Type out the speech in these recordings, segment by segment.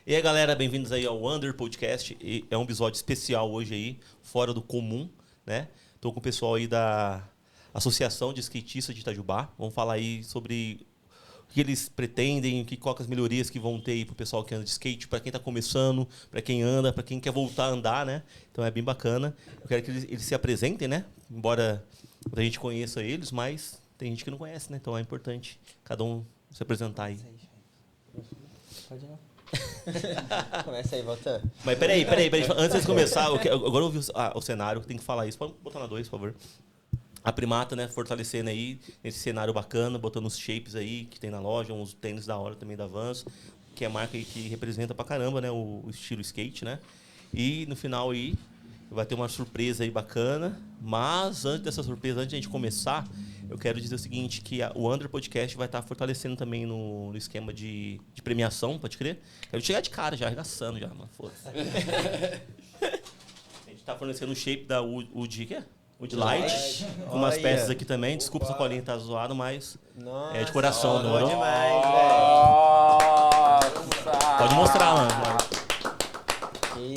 E aí, galera, bem-vindos aí ao Under Podcast. E é um episódio especial hoje aí, fora do comum, né? Tô com o pessoal aí da Associação de Skatistas de Itajubá. Vamos falar aí sobre o que eles pretendem, quais as melhorias que vão ter aí pro pessoal que anda de skate, para quem tá começando, para quem anda, para quem quer voltar a andar, né? Então é bem bacana. Eu quero que eles se apresentem, né? Embora a gente conheça eles, mas tem gente que não conhece, né? Então é importante cada um se apresentar aí. Pode não. Começa aí, Voltan. Mas peraí. Antes de começar, agora eu vi o cenário, tem que falar isso. Pode botar na 2, por favor. A Primata, né, fortalecendo aí esse cenário bacana, botando os shapes aí que tem na loja, uns tênis da hora também da Vans, que é a marca aí que representa pra caramba, né, o estilo skate, né? E no final aí vai ter uma surpresa aí bacana, mas antes dessa surpresa, antes de a gente começar, eu quero dizer o seguinte, que o Under Podcast vai estar fortalecendo também no esquema de premiação, pode crer? Quero chegar de cara já, arregaçando já, mano, foda-se. A gente tá fornecendo o shape da Wood, que é? Wood Light, com umas peças aqui também, desculpa se a colinha tá zoada, mas Nossa, é de coração, bom demorou? demais, velho. Pode mostrar, mano.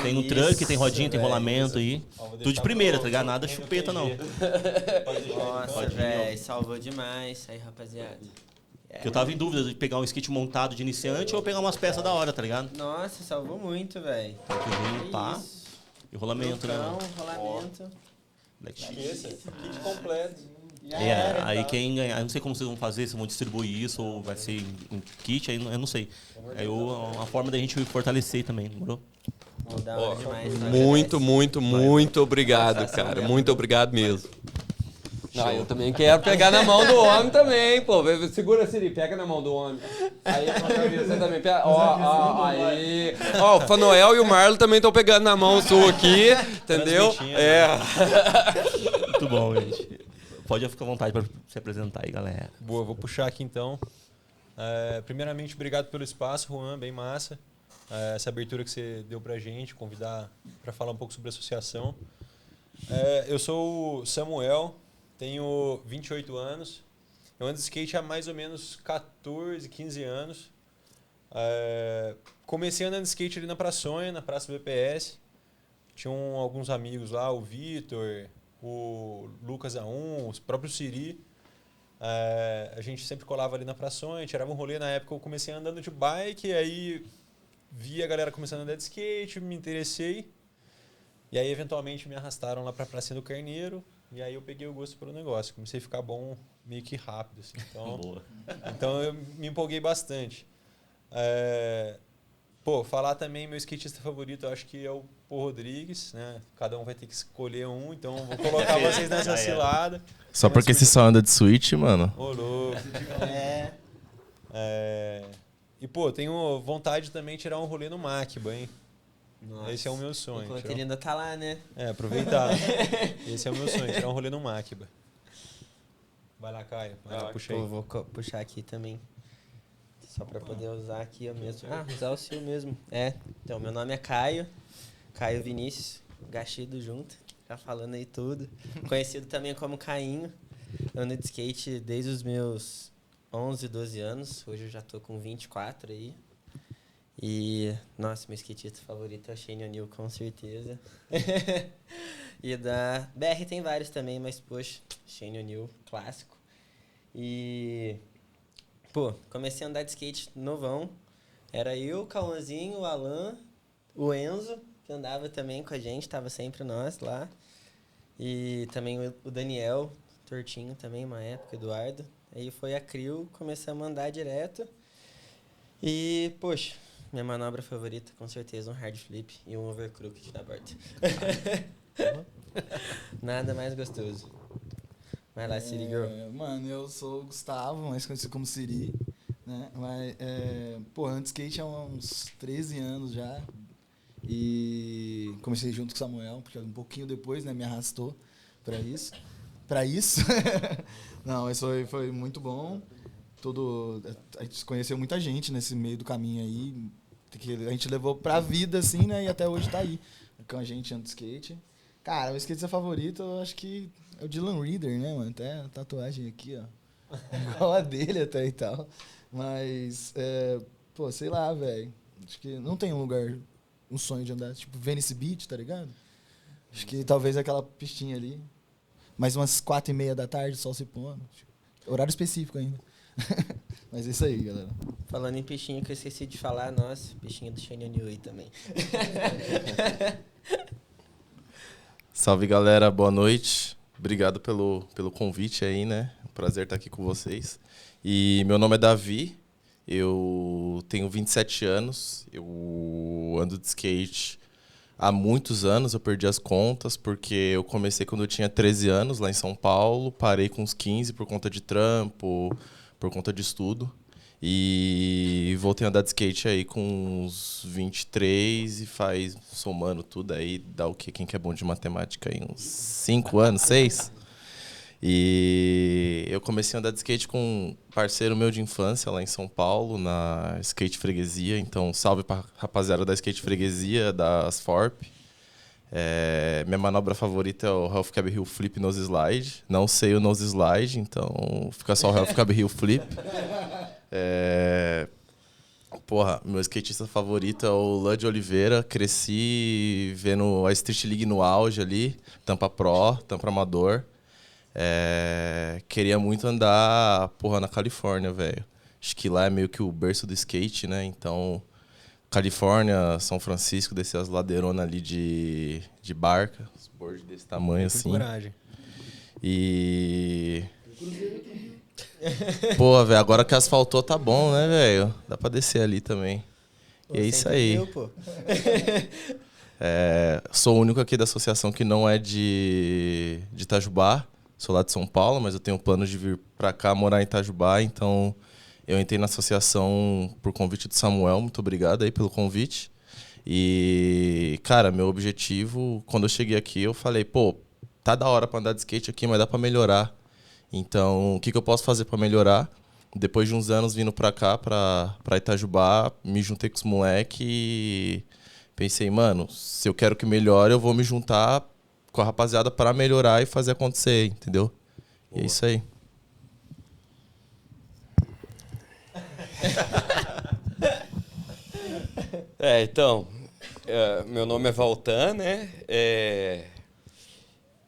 Tem no Que truck, tem isso, rodinha, tem velho. rolamento aí. Tudo de primeira, tá ligado? Nada chupeta, não. Nossa, velho, salvou demais. Aí, rapaziada. Porque eu tava em dúvida de pegar um skate montado de iniciante ou pegar umas peças da hora, tá ligado? Nossa, salvou muito, velho. Truquezinho, pá. E rolamento, né, mano? Rolamento. Black sheep. Kit completo. Aí quem ganhar, eu não sei como vocês vão fazer, se vão distribuir isso ou vai ser em kit, aí eu não sei. Aí uma forma da gente fortalecer também, demorou? Da hora demais. Muito obrigado, cara. Muito obrigado mesmo. Não, eu também quero pegar na mão do homem também, pô. Segura, Siri, pega na mão do homem. Aí, você também pega. Aí. Ó, o Fanoel e o Marlon também estão pegando na mão sua aqui, entendeu? É. Muito bom, gente. Pode ficar à vontade para se apresentar aí, galera. Boa, vou puxar aqui então. Primeiramente, obrigado pelo espaço, Juan, bem massa. Essa abertura que você deu pra gente, convidar para falar um pouco sobre a associação. Eu sou o Samuel, tenho 28 anos. Eu ando de skate há mais ou menos 14, 15 anos. Comecei andando de skate ali na Praçonha, na Praça BPS. Tinham alguns amigos lá, o Vitor, o Lucas A1, o próprio Siri. A gente sempre colava ali na Praçonha, tirava um rolê. Na época eu comecei andando de bike, aí vi a galera começando a andar de skate, me interessei. E aí eventualmente me arrastaram lá pra Pracinha do Carneiro. E aí eu peguei o gosto pelo negócio. Comecei a ficar bom meio que rápido. Assim. Então eu me empolguei bastante. Falar também, meu skatista favorito, eu acho que é o Pô Rodrigues, né? Cada um vai ter que escolher um, então vou colocar vocês nessa cilada. Só porque você só anda de Switch, mano. Ô, louco. E, tenho vontade também de tirar um rolê no Makiba, hein? Nossa. Esse é o meu sonho. Enquanto ele ainda tá lá, né? Aproveitar. Esse é o meu sonho, tirar um rolê no Makiba. Vai lá, Caio. Vai lá, puxa aí. Vou puxar aqui também. Só pra poder usar aqui eu mesmo. Usar o seu mesmo. Então, meu nome é Caio. Caio Vinícius. Gachido junto. Já falando aí tudo. Conhecido também como Cainho. Eu ando de skate desde os meus 11, 12 anos. Hoje eu já tô com 24 aí. E, nossa, meu skatista favorito é o Shane O'Neill, com certeza. E da BR tem vários também, mas, poxa, Shane O'Neill, clássico. E, comecei a andar de skate novão. Era eu, o Cauãzinho, o Alan, o Enzo, que andava também com a gente, tava sempre nós lá. E também o Daniel, Tortinho também, uma época, Eduardo. Aí foi a Crio, começamos a andar direto. E, poxa, minha manobra favorita, com certeza, um hard flip e um overcrooked na borda. Nada mais gostoso. Vai lá, Siri Girl. Mano, eu sou o Gustavo, mais conhecido como Siri, né? Mas, ando de skate há uns 13 anos já. E comecei junto com o Samuel, porque um pouquinho depois, né, me arrastou pra isso. Não, mas foi muito bom. A gente conheceu muita gente nesse meio do caminho aí, que a gente levou pra vida, assim, né? E até hoje tá aí, com a gente anda de skate. Cara, o skatista favorito, eu acho que é o Dylan Reader, né, mano? Até a tatuagem aqui, ó. Igual a dele até e tal. Mas, sei lá, velho. Acho que não tem um lugar, um sonho de andar, tipo Venice Beach, tá ligado? Acho que talvez aquela pistinha ali. Mais umas 4h30 da tarde, sol se pondo. Horário específico ainda. Mas é isso aí, galera. Falando em peixinho que eu esqueci de falar, nossa, peixinho do Shane New também. Salve, galera. Boa noite. Obrigado pelo convite aí, né? É um prazer estar aqui com vocês. E meu nome é Davi. Eu tenho 27 anos. Eu ando de skate há muitos anos. Eu perdi as contas porque eu comecei quando eu tinha 13 anos lá em São Paulo. Parei com uns 15 por conta de trampo, por conta de estudo. E voltei a andar de skate aí com uns 23 e faz, somando tudo aí, dá o quê? Quem que é bom de matemática aí? Uns 5 anos, 6? E eu comecei a andar de skate com um parceiro meu de infância lá em São Paulo, na Skate Freguesia. Então, salve pra rapaziada da Skate Freguesia, da Asforp. Minha manobra favorita é o Half Cab Heel Flip Nose Slide. Não sei o Nose Slide, então fica só o Half Cab Heel Flip. Porra, meu skatista favorito é o Lud Oliveira. Cresci vendo a Street League no auge ali, tampa pro, tampa amador. Queria muito andar, porra, na Califórnia, velho. Acho que lá é meio que o berço do skate, né? Então, Califórnia, São Francisco, descer as ladeironas ali de barca, os boards desse tamanho assim. Coragem. E... Pô, velho, agora que asfaltou tá bom, né, velho? Dá pra descer ali também. E é isso aí. Sou o único aqui da associação que não é de Itajubá. Sou lá de São Paulo, mas eu tenho plano de vir pra cá morar em Itajubá. Então, eu entrei na associação por convite do Samuel. Muito obrigado aí pelo convite. E, cara, meu objetivo, quando eu cheguei aqui, eu falei, pô, tá da hora pra andar de skate aqui, mas dá pra melhorar. Então, o que eu posso fazer para melhorar? Depois de uns anos vindo para cá, para Itajubá, me juntei com os moleques e pensei, mano, se eu quero que melhore, eu vou me juntar com a rapaziada para melhorar e fazer acontecer, entendeu? Boa. E é isso aí. Então, meu nome é Valtan, né?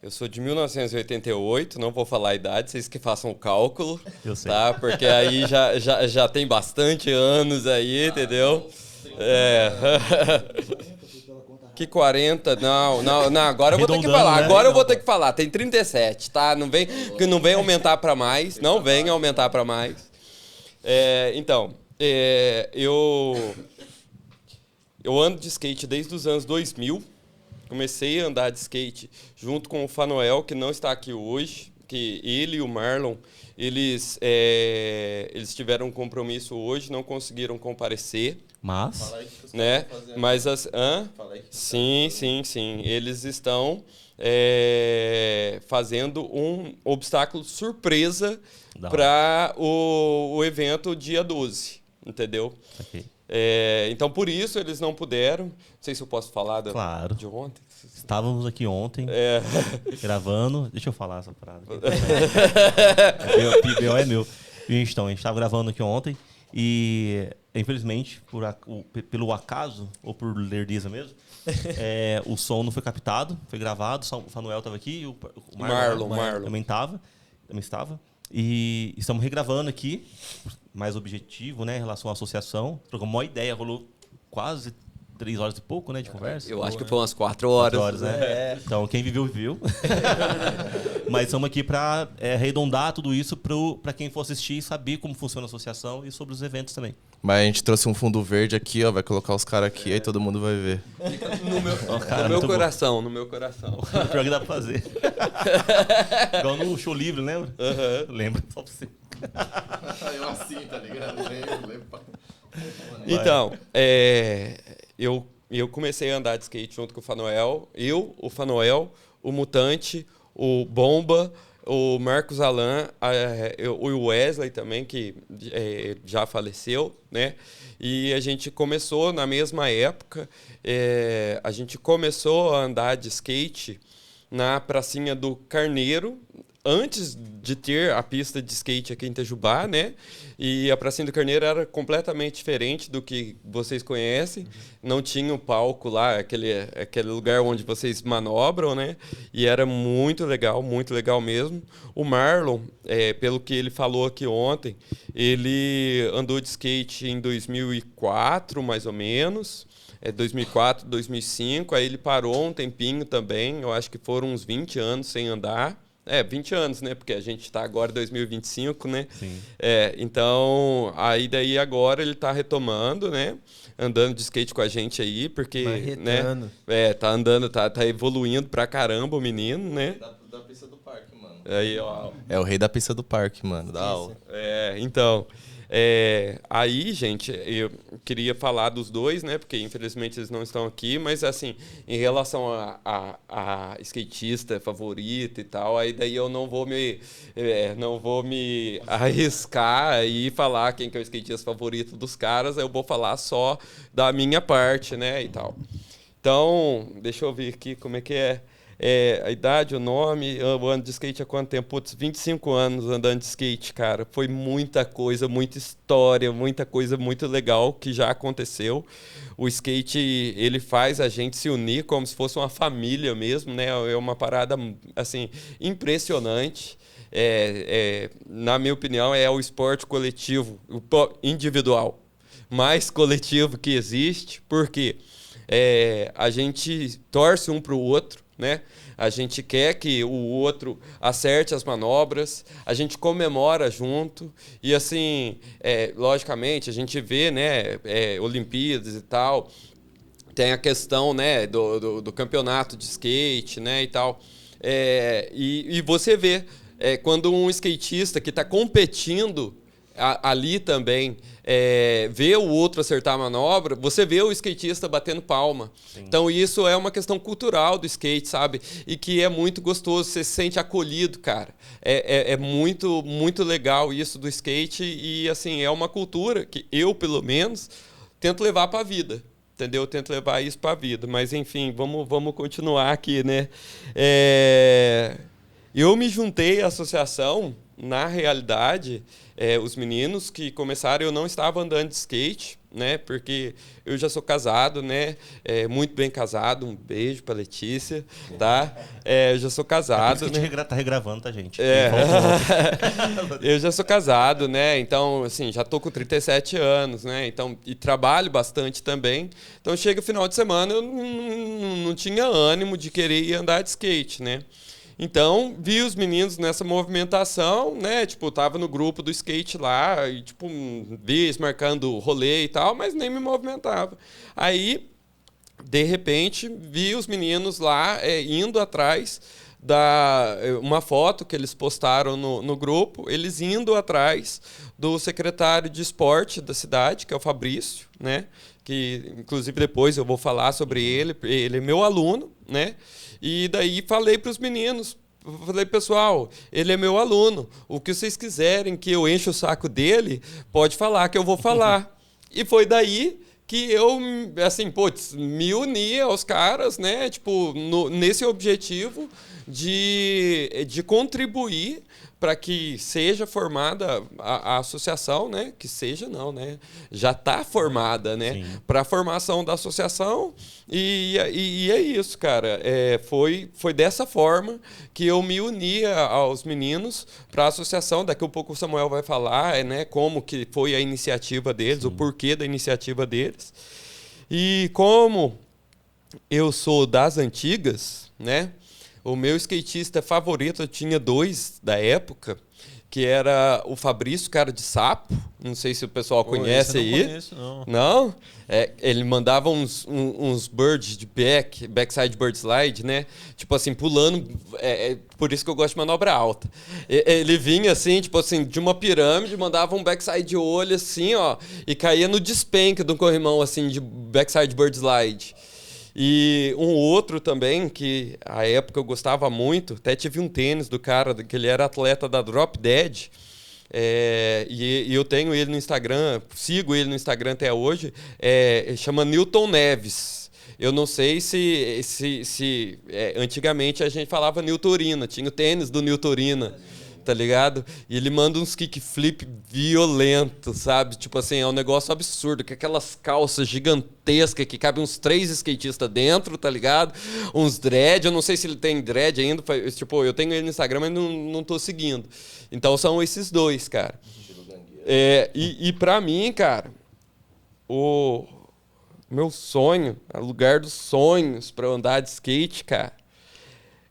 Eu sou de 1988, não vou falar a idade, vocês que façam o cálculo. Eu sei. Tá? Porque aí já tem bastante anos aí, entendeu? Que 40, não, agora eu vou ter que falar, agora eu vou ter que falar, tem 37, tá? Não vem aumentar para mais, não vem aumentar para mais. Então, eu ando de skate desde os anos 2000. Comecei a andar de skate junto com o Fanoel, que não está aqui hoje, que ele e o Marlon, eles tiveram um compromisso hoje, não conseguiram comparecer. Mas, né? Mas sim. Eles estão fazendo um obstáculo surpresa para o evento dia 12, entendeu? Okay. Então, por isso, eles não puderam. Não sei se eu posso falar de ontem. Estávamos aqui ontem, gravando. Deixa eu falar essa parada. O é meu. Então, a gente estava gravando aqui ontem e, infelizmente, pelo acaso, ou por lerdeza mesmo, o som não foi captado, foi gravado. O Fanuel estava aqui, o Marlon também estava. E estamos regravando aqui, mais objetivo, né, em relação à associação. Trocamos uma ideia, rolou quase 3 horas e pouco, né, de conversa. Eu acho que foi umas 4 horas. 4 horas, né? Então, quem viveu, viveu. Mas estamos aqui para arredondar tudo isso para quem for assistir saber como funciona a associação e sobre os eventos também. Mas a gente trouxe um fundo verde aqui, ó, vai colocar os caras aqui, aí todo mundo vai ver. No meu coração. Pior que dá pra fazer. Igual no show livre, lembra? Lembra, só pra você. Eu assim, tá ligado? Lembro. Então, eu comecei a andar de skate junto com o Fanoel. O Fanoel, o Mutante, o Bomba, o Marcos Alan, o Wesley também, que já faleceu, né? E a gente começou na mesma época, a gente começou a andar de skate na pracinha do Carneiro, antes de ter a pista de skate aqui em Itajubá, né? E a Pracinha do Carneiro era completamente diferente do que vocês conhecem. Não tinha o palco lá, aquele lugar onde vocês manobram, né? E era muito legal mesmo. O Marlon, pelo que ele falou aqui ontem, ele andou de skate em 2004, mais ou menos. 2004, 2005. Aí ele parou um tempinho também. Eu acho que foram uns 20 anos sem andar. 20 anos, né? Porque a gente está agora em 2025, né? Sim. Então, aí daí agora ele está retomando, né? Andando de skate com a gente aí, porque, Marretando. né? Tá andando, tá evoluindo pra caramba o menino, né? Da pista do parque, mano. Aí, ó. É o rei da pista do parque, mano. Da aula. Então... aí, gente, eu queria falar dos dois, né? Porque infelizmente eles não estão aqui, mas assim, em relação a skatista favorito e tal, aí daí eu não vou me arriscar e falar quem que é o skatista favorito dos caras, eu vou falar só da minha parte, né? E tal. Então, deixa eu ver aqui como é que é. A idade, o nome, eu ando de skate há quanto tempo? Putz, 25 anos andando de skate, cara. Foi muita coisa, muita história, muita coisa muito legal que já aconteceu. O skate, ele faz a gente se unir como se fosse uma família mesmo, né? É uma parada, assim, impressionante. Na minha opinião, é o esporte coletivo, individual, mais coletivo que existe, porque a gente torce um para o outro, né? A gente quer que o outro acerte as manobras, a gente comemora junto e assim, logicamente a gente vê, né, Olimpíadas e tal, tem a questão, né, do campeonato de skate, né, e tal, e você vê quando um skatista que está competindo ali também vê o outro acertar a manobra, você vê o skatista batendo palma. Sim. Então isso é uma questão cultural do skate, sabe? E que é muito gostoso, você se sente acolhido, cara. É muito, muito legal isso do skate e assim, é uma cultura que eu, pelo menos, tento levar para a vida. Entendeu? Eu tento levar isso para a vida. Mas enfim, vamos continuar aqui, né? Eu me juntei à associação, na realidade, os meninos que começaram, eu não estava andando de skate, né? Porque eu já sou casado, né? Muito bem casado, um beijo pra Letícia, tá? Eu já sou casado. A gente tá regravando, tá, gente? Eu já sou casado, né? Então, assim, já tô com 37 anos, né? Então, e trabalho bastante também. Então, chega o final de semana, eu não tinha ânimo de querer ir andar de skate, né? Então, vi os meninos nessa movimentação, né? Tipo, tava no grupo do skate lá, e tipo, vi eles marcando rolê e tal, mas nem me movimentava. Aí, de repente, vi os meninos lá indo atrás uma foto que eles postaram no grupo, eles indo atrás do secretário de esporte da cidade, que é o Fabrício, né? Que, inclusive, depois eu vou falar sobre ele é meu aluno, né? E daí falei para os meninos, falei, pessoal, ele é meu aluno, o que vocês quiserem que eu enche o saco dele, pode falar que eu vou falar. E foi daí que eu, assim, putz, me uni aos caras, né, tipo, nesse objetivo de contribuir para que seja formada a associação, né? Que seja não, né? Já está formada, né? Para a formação da associação e é isso, cara. Foi dessa forma que eu me uni aos meninos para a associação. Daqui a pouco o Samuel vai falar, né? Como que foi a iniciativa deles, o porquê da iniciativa deles. E como eu sou das antigas, né? O meu skatista favorito, eu tinha 2 da época, que era o Fabrício, cara de sapo. Não sei se o pessoal conhece aí. Não conheço, não. Não? Ele mandava uns birds de backside bird slide, né? Tipo assim, pulando. Por isso que eu gosto de manobra alta. Ele vinha assim, tipo assim, de uma pirâmide, mandava um backside de olho assim, ó, e caía no despenque de um corrimão assim de backside bird slide. E um outro também, que à época eu gostava muito, até tive um tênis do cara, que ele era atleta da Drop Dead, e eu tenho ele no Instagram, sigo ele no Instagram até hoje, chama Newton Neves. eu não sei se antigamente a gente falava Nilturina, tinha o tênis do Nilturina, tá ligado? E ele manda uns kickflip violentos, sabe? Tipo assim, é um negócio absurdo, com aquelas calças gigantescas que cabem uns 3 skatistas dentro, tá ligado? Uns dread, eu não sei se ele tem dread ainda, tipo, eu tenho ele no Instagram, mas não tô seguindo. Então são esses dois, cara. E pra mim, cara, o meu sonho, o lugar dos sonhos pra eu andar de skate, cara,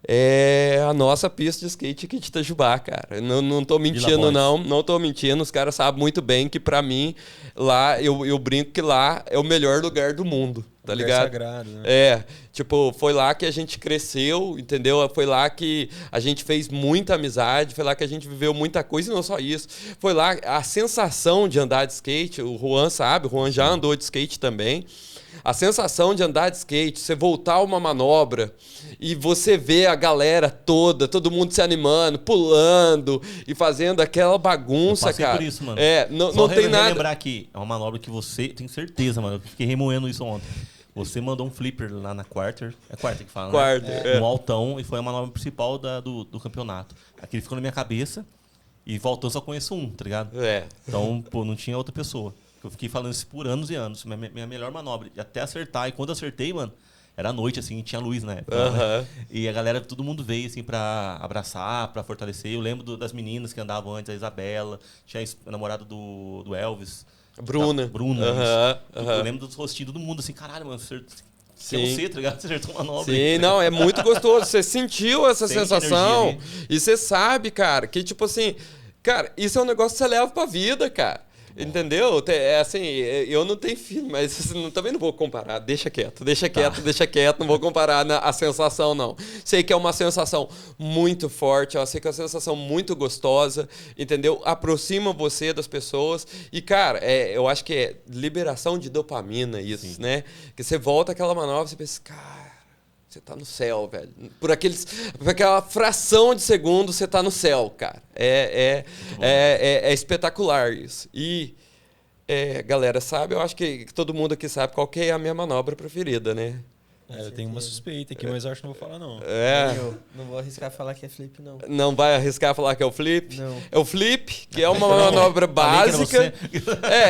é a nossa pista de skate aqui de Itajubá, cara. Não tô mentindo, não tô mentindo. Os caras sabem muito bem que pra mim, lá, eu brinco que lá é o melhor lugar do mundo, tá ligado? Sagrado, né? Tipo, foi lá que a gente cresceu, entendeu? Foi lá que a gente fez muita amizade, foi lá que a gente viveu muita coisa e não só isso. Foi lá a sensação de andar de skate, o Juan sabe, o Juan já andou de skate também. A sensação de andar de skate, você voltar uma manobra e você vê a galera toda, todo mundo se animando, pulando e fazendo aquela bagunça, cara. Por isso, mano. Não tem nada. Lembrar que é uma manobra que você, tenho certeza, mano, eu fiquei remoendo isso ontem. Você mandou um flipper lá na quarter. É quarter que fala, né? No altão, e foi a manobra principal do campeonato. Aquele ficou na minha cabeça e voltou, só conheço um, tá ligado? Então, pô, não tinha outra pessoa. Eu fiquei falando isso por anos e anos. Minha melhor manobra. E até acertar. E quando eu acertei, mano, era noite, assim, tinha luz na época. Né? E a galera, todo mundo veio, assim, pra abraçar, pra fortalecer. Eu lembro das meninas que andavam antes, a Isabela, tinha a namorada do Elvis. Bruna. Eu lembro dos rostinhos, todo mundo, assim, caralho, mano, que é você, tá ligado? Você acertou uma manobra. Sim, não, é muito gostoso. Você sentiu essa sensação. E você sabe, cara, que tipo assim, cara, isso é um negócio que você leva pra vida, cara. Entendeu? É assim, eu não tenho filho, mas também não vou comparar. Deixa quieto, não vou comparar a sensação, não. Sei que é uma sensação muito forte, eu sei que é uma sensação muito gostosa, entendeu? Aproxima você das pessoas. E, cara, eu acho que é liberação de dopamina isso, né? Que você volta àquela manobra e você pensa, cara, você tá no céu, velho. Por aquela fração de segundo, você tá no céu, cara. É espetacular isso. E, galera, sabe? Eu acho que todo mundo aqui sabe qual que é a minha manobra preferida, né? Eu tenho uma suspeita aqui, mas acho que não vou falar, não. Eu não vou arriscar falar que é flip, não. Não vai arriscar falar que é o flip? Não. É o flip, que é uma manobra básica.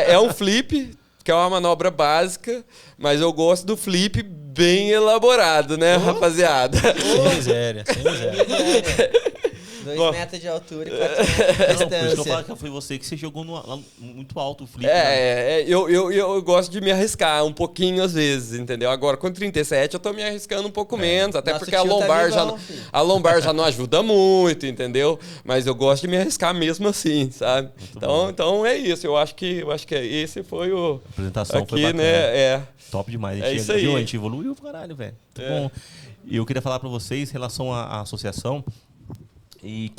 É um flip, que é uma manobra básica, mas eu gosto do flip bem elaborado, né, rapaziada? Sem miséria. 2 metros de altura e 4 metros de distância. Por isso que eu falo que foi você que você jogou lá muito alto o flip. Eu gosto de me arriscar um pouquinho às vezes, entendeu? Agora com 37 eu tô me arriscando um pouco menos, até porque a lombar já não ajuda muito, entendeu? Mas eu gosto de me arriscar mesmo assim, sabe? Então é isso, eu acho que esse foi o... A apresentação aqui, foi bacana. Né? Top demais. Isso aí. A gente evoluiu pro caralho, velho. Muito bom. E eu queria falar pra vocês em relação à associação. E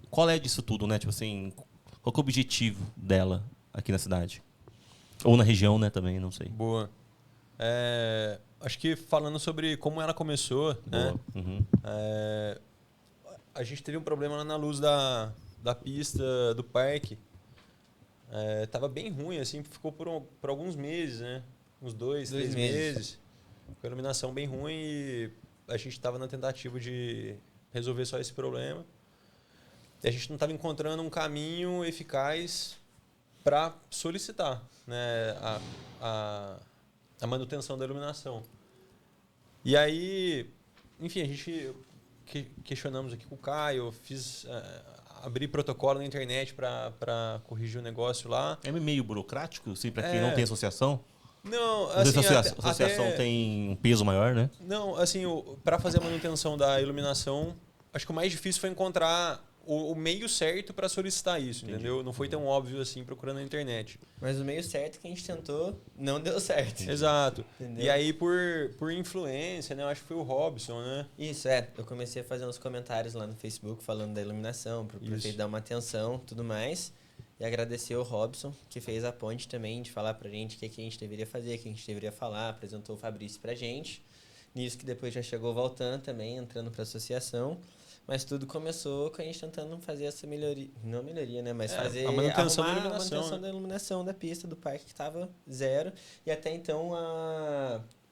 qual é disso tudo, né? Tipo assim, qual que é o objetivo dela aqui na cidade? Ou na região, né, também, não sei. Boa. Acho que falando sobre como ela começou, né? A gente teve um problema lá na luz da pista do parque. Tava bem ruim, assim, ficou por alguns meses, né? Uns 2-3 meses. Com a iluminação bem ruim e a gente estava na tentativa de resolver só esse problema. E a gente não estava encontrando um caminho eficaz para solicitar, né, a manutenção da iluminação. E aí, enfim, a gente questionamos aqui com o Caio, abri protocolo na internet para corrigir o negócio lá. É meio burocrático, assim, para quem não tem associação? Não, assim, a associação tem um peso maior, né? Não, assim, para fazer a manutenção da iluminação, acho que o mais difícil foi encontrar o meio certo para solicitar isso, entendeu? Não foi tão óbvio assim procurando na internet. Mas o meio certo que a gente tentou não deu certo. Exato. Entendeu? E aí, por influência, né? Eu acho que foi o Robson, né? Isso, eu comecei a fazer uns comentários lá no Facebook falando da iluminação, para o prefeito dar uma atenção, tudo mais. E agradecer o Robson, que fez a ponte também de falar pra gente o que a gente deveria fazer, o que a gente deveria falar, apresentou o Fabrício pra gente. Nisso que depois já chegou voltando também, entrando pra associação. Mas tudo começou com a gente tentando fazer essa melhoria, não melhoria, né? Mas fazer a manutenção da a iluminação, manutenção da iluminação da pista do parque que estava 0. E até então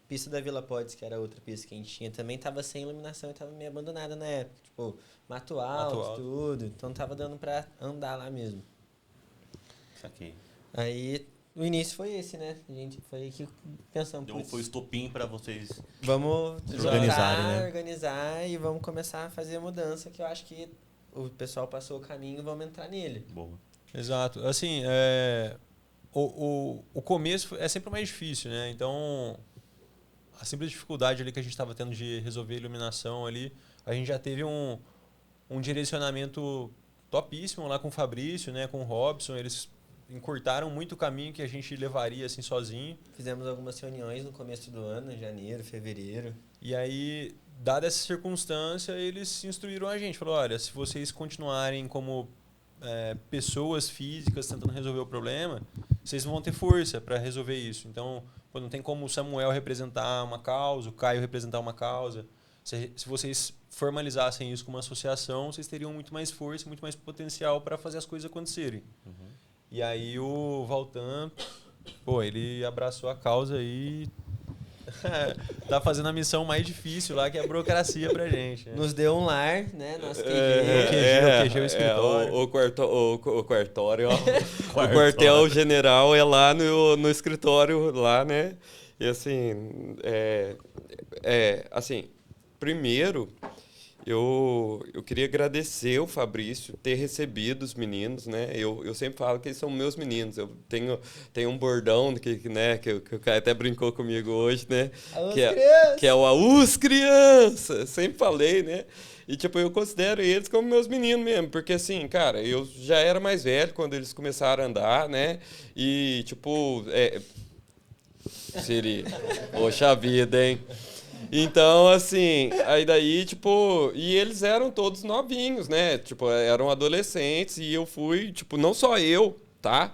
pista da Vila Podes, que era a outra pista que a gente tinha, também tava sem iluminação e tava meio abandonada na época. Tipo, mato alto, tudo. Então tava dando pra andar lá mesmo. Saquei. Aí, o início foi esse, né? A gente foi que pensamos... Foi o estopim pra vocês... Vamos organizarem, né? organizar e vamos começar a fazer a mudança, que eu acho que o pessoal passou o caminho e vamos entrar nele. Boa. Exato. Assim, o começo é sempre mais difícil, né? Então, a simples dificuldade ali que a gente estava tendo de resolver a iluminação ali, a gente já teve um direcionamento topíssimo lá com o Fabrício, né? Com o Robson, eles encurtaram muito o caminho que a gente levaria assim sozinho. Fizemos algumas reuniões no começo do ano, em janeiro, fevereiro. E aí, dada essa circunstância, eles instruíram a gente. Falaram, olha, se vocês continuarem como pessoas físicas tentando resolver o problema, vocês não vão ter força para resolver isso. Então, não tem como o Samuel representar uma causa, o Caio representar uma causa. Se vocês formalizassem isso como uma associação, vocês teriam muito mais força, muito mais potencial para fazer as coisas acontecerem. Uhum. E aí o Valtan, ele abraçou a causa e tá fazendo a missão mais difícil lá, que é a burocracia pra gente. Né? Nos deu um lar, né? Nosso QG. O QG é o escritório. O quartório, ó. O quartel-general é lá no escritório, lá, né? E assim, assim, primeiro... Eu queria agradecer o Fabrício ter recebido os meninos, né? Eu sempre falo que eles são meus meninos. Eu tenho um bordão que o Caio até brincou comigo hoje, né? Que é o Aús Criança! Sempre falei, né? E, tipo, eu considero eles como meus meninos mesmo. Porque, assim, cara, eu já era mais velho quando eles começaram a andar, né? E, tipo... Siri, poxa vida, hein? Então, assim, aí daí, tipo... E eles eram todos novinhos, né? Tipo, eram adolescentes e eu fui, tipo, não só eu, tá?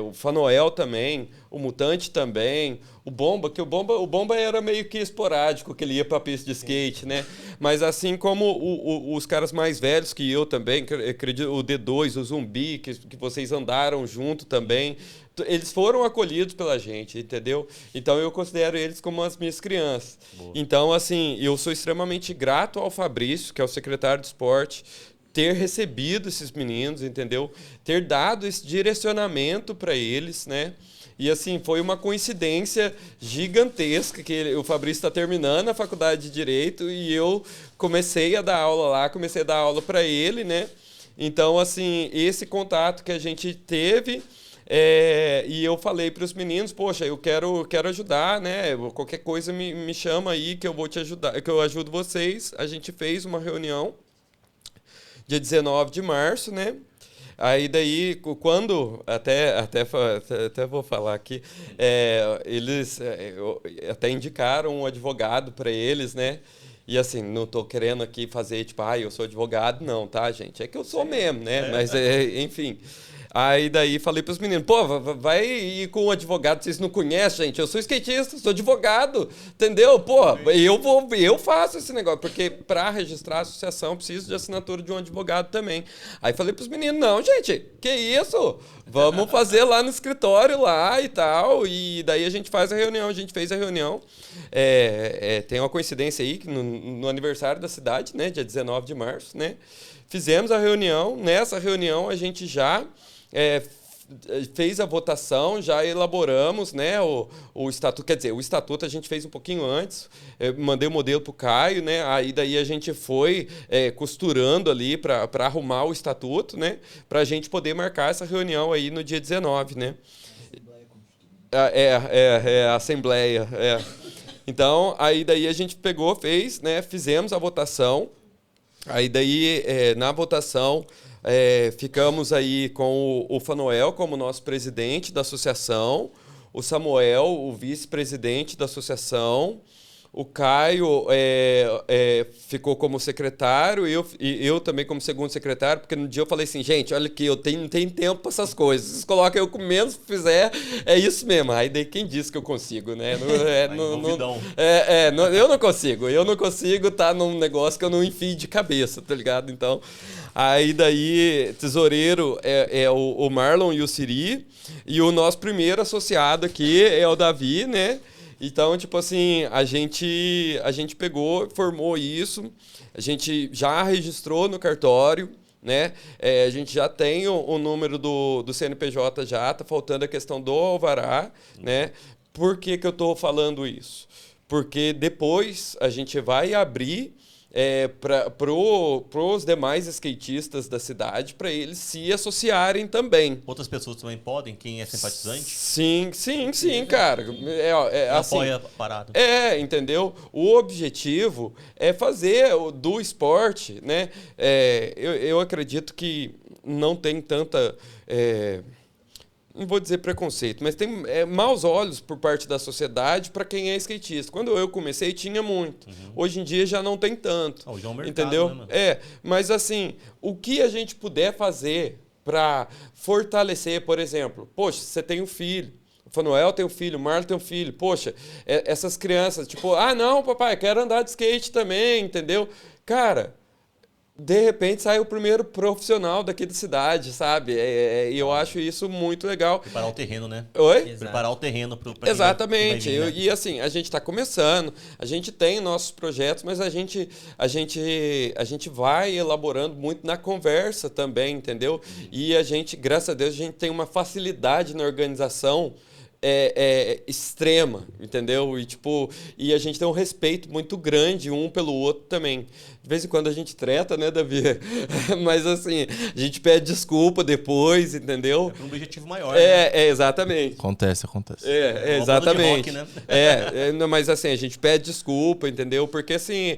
O Fanoel também, o Mutante também, o Bomba, que o Bomba era meio que esporádico, que ele ia pra pista de skate, né? Mas assim como os caras mais velhos que eu também, acredito, o D2, o Zumbi, que vocês andaram junto também... Eles foram acolhidos pela gente, entendeu? Então, eu considero eles como as minhas crianças. Boa. Então, assim, eu sou extremamente grato ao Fabrício, que é o secretário de esporte, ter recebido esses meninos, entendeu? Ter dado esse direcionamento para eles, né? E, assim, foi uma coincidência gigantesca que o Fabrício está terminando a faculdade de Direito e eu comecei a dar aula lá, comecei a dar aula para ele, né? Então, assim, esse contato que a gente teve... e eu falei para os meninos, poxa, eu quero ajudar, né? Qualquer coisa me chama aí que eu vou te ajudar, que eu ajudo vocês. A gente fez uma reunião dia 19 de março, né? Aí daí, quando, até vou falar aqui, eles até indicaram um advogado para eles, né? E assim, não tô querendo aqui fazer, tipo, eu sou advogado, não, tá, gente? É que eu sou mesmo, né? Mas, enfim... Aí daí falei pros meninos, vai ir com um advogado, vocês não conhecem, gente, eu sou skatista, sou advogado, entendeu? Eu faço esse negócio, porque para registrar a associação preciso de assinatura de um advogado também. Aí falei pros meninos, não, gente, que isso? Vamos fazer lá no escritório lá e tal, e daí a gente fez a reunião. Tem uma coincidência aí, que no aniversário da cidade, né, dia 19 de março, né, fizemos a reunião, nessa reunião a gente já... fez a votação, já elaboramos, né, o estatuto, quer dizer, o estatuto a gente fez um pouquinho antes, mandei o modelo para o Caio, né, aí daí a gente foi costurando ali para arrumar o estatuto, né, para a gente poder marcar essa reunião aí no dia 19, né. A Assembleia, Então, aí daí a gente pegou, fizemos a votação, aí daí na votação... ficamos aí com o Fanoel como nosso presidente da associação, o Samuel, o vice-presidente da associação, o Caio ficou como secretário e eu também como segundo secretário, porque no dia eu falei assim, gente, olha aqui, não tenho tempo para essas coisas, vocês colocam eu com menos que fizer, é isso mesmo. Aí daí quem disse que eu consigo, né? Eu não consigo estar num negócio que eu não enfio de cabeça, tá ligado? Então... Aí daí, tesoureiro é o Marlon e o Siri, e o nosso primeiro associado aqui é o Davi, né? Então, tipo assim, a gente pegou, formou isso, a gente já registrou no cartório, né? A gente já tem o número do CNPJ já, tá faltando a questão do alvará, né? Por que que eu tô falando isso? Porque depois a gente vai abrir para os demais skatistas da cidade, para eles se associarem também. Outras pessoas também podem, quem é simpatizante? Sim, cara. Assim, apoia a parada. Entendeu? O objetivo é fazer do esporte, né? Eu acredito que não tem tanta... não vou dizer preconceito, mas tem maus olhos por parte da sociedade para quem é skatista. Quando eu comecei, tinha muito. Hoje em dia já não tem tanto. Hoje é um mercado, entendeu? Né, mas assim, o que a gente puder fazer para fortalecer, por exemplo, poxa, você tem um filho, o Fanuel tem um filho, o Marlon tem um filho, poxa, essas crianças, tipo, não, papai, quero andar de skate também, entendeu? Cara, de repente sai o primeiro profissional daqui da cidade, sabe? E eu acho isso muito legal. Preparar o terreno, né? Oi? Exato. Preparar o terreno para Exatamente. Quem vai vir, né? E assim, a gente está começando, a gente tem nossos projetos, mas a gente vai elaborando muito na conversa também, entendeu? E a gente, graças a Deus, a gente tem uma facilidade na organização extrema, entendeu? E a gente tem um respeito muito grande um pelo outro também. De vez em quando a gente treta, né, Davi? Mas assim, a gente pede desculpa depois, entendeu? É por um objetivo maior, né? Exatamente. Acontece. Exatamente. Uma banda de rock, né? Mas assim, a gente pede desculpa, entendeu? Porque assim,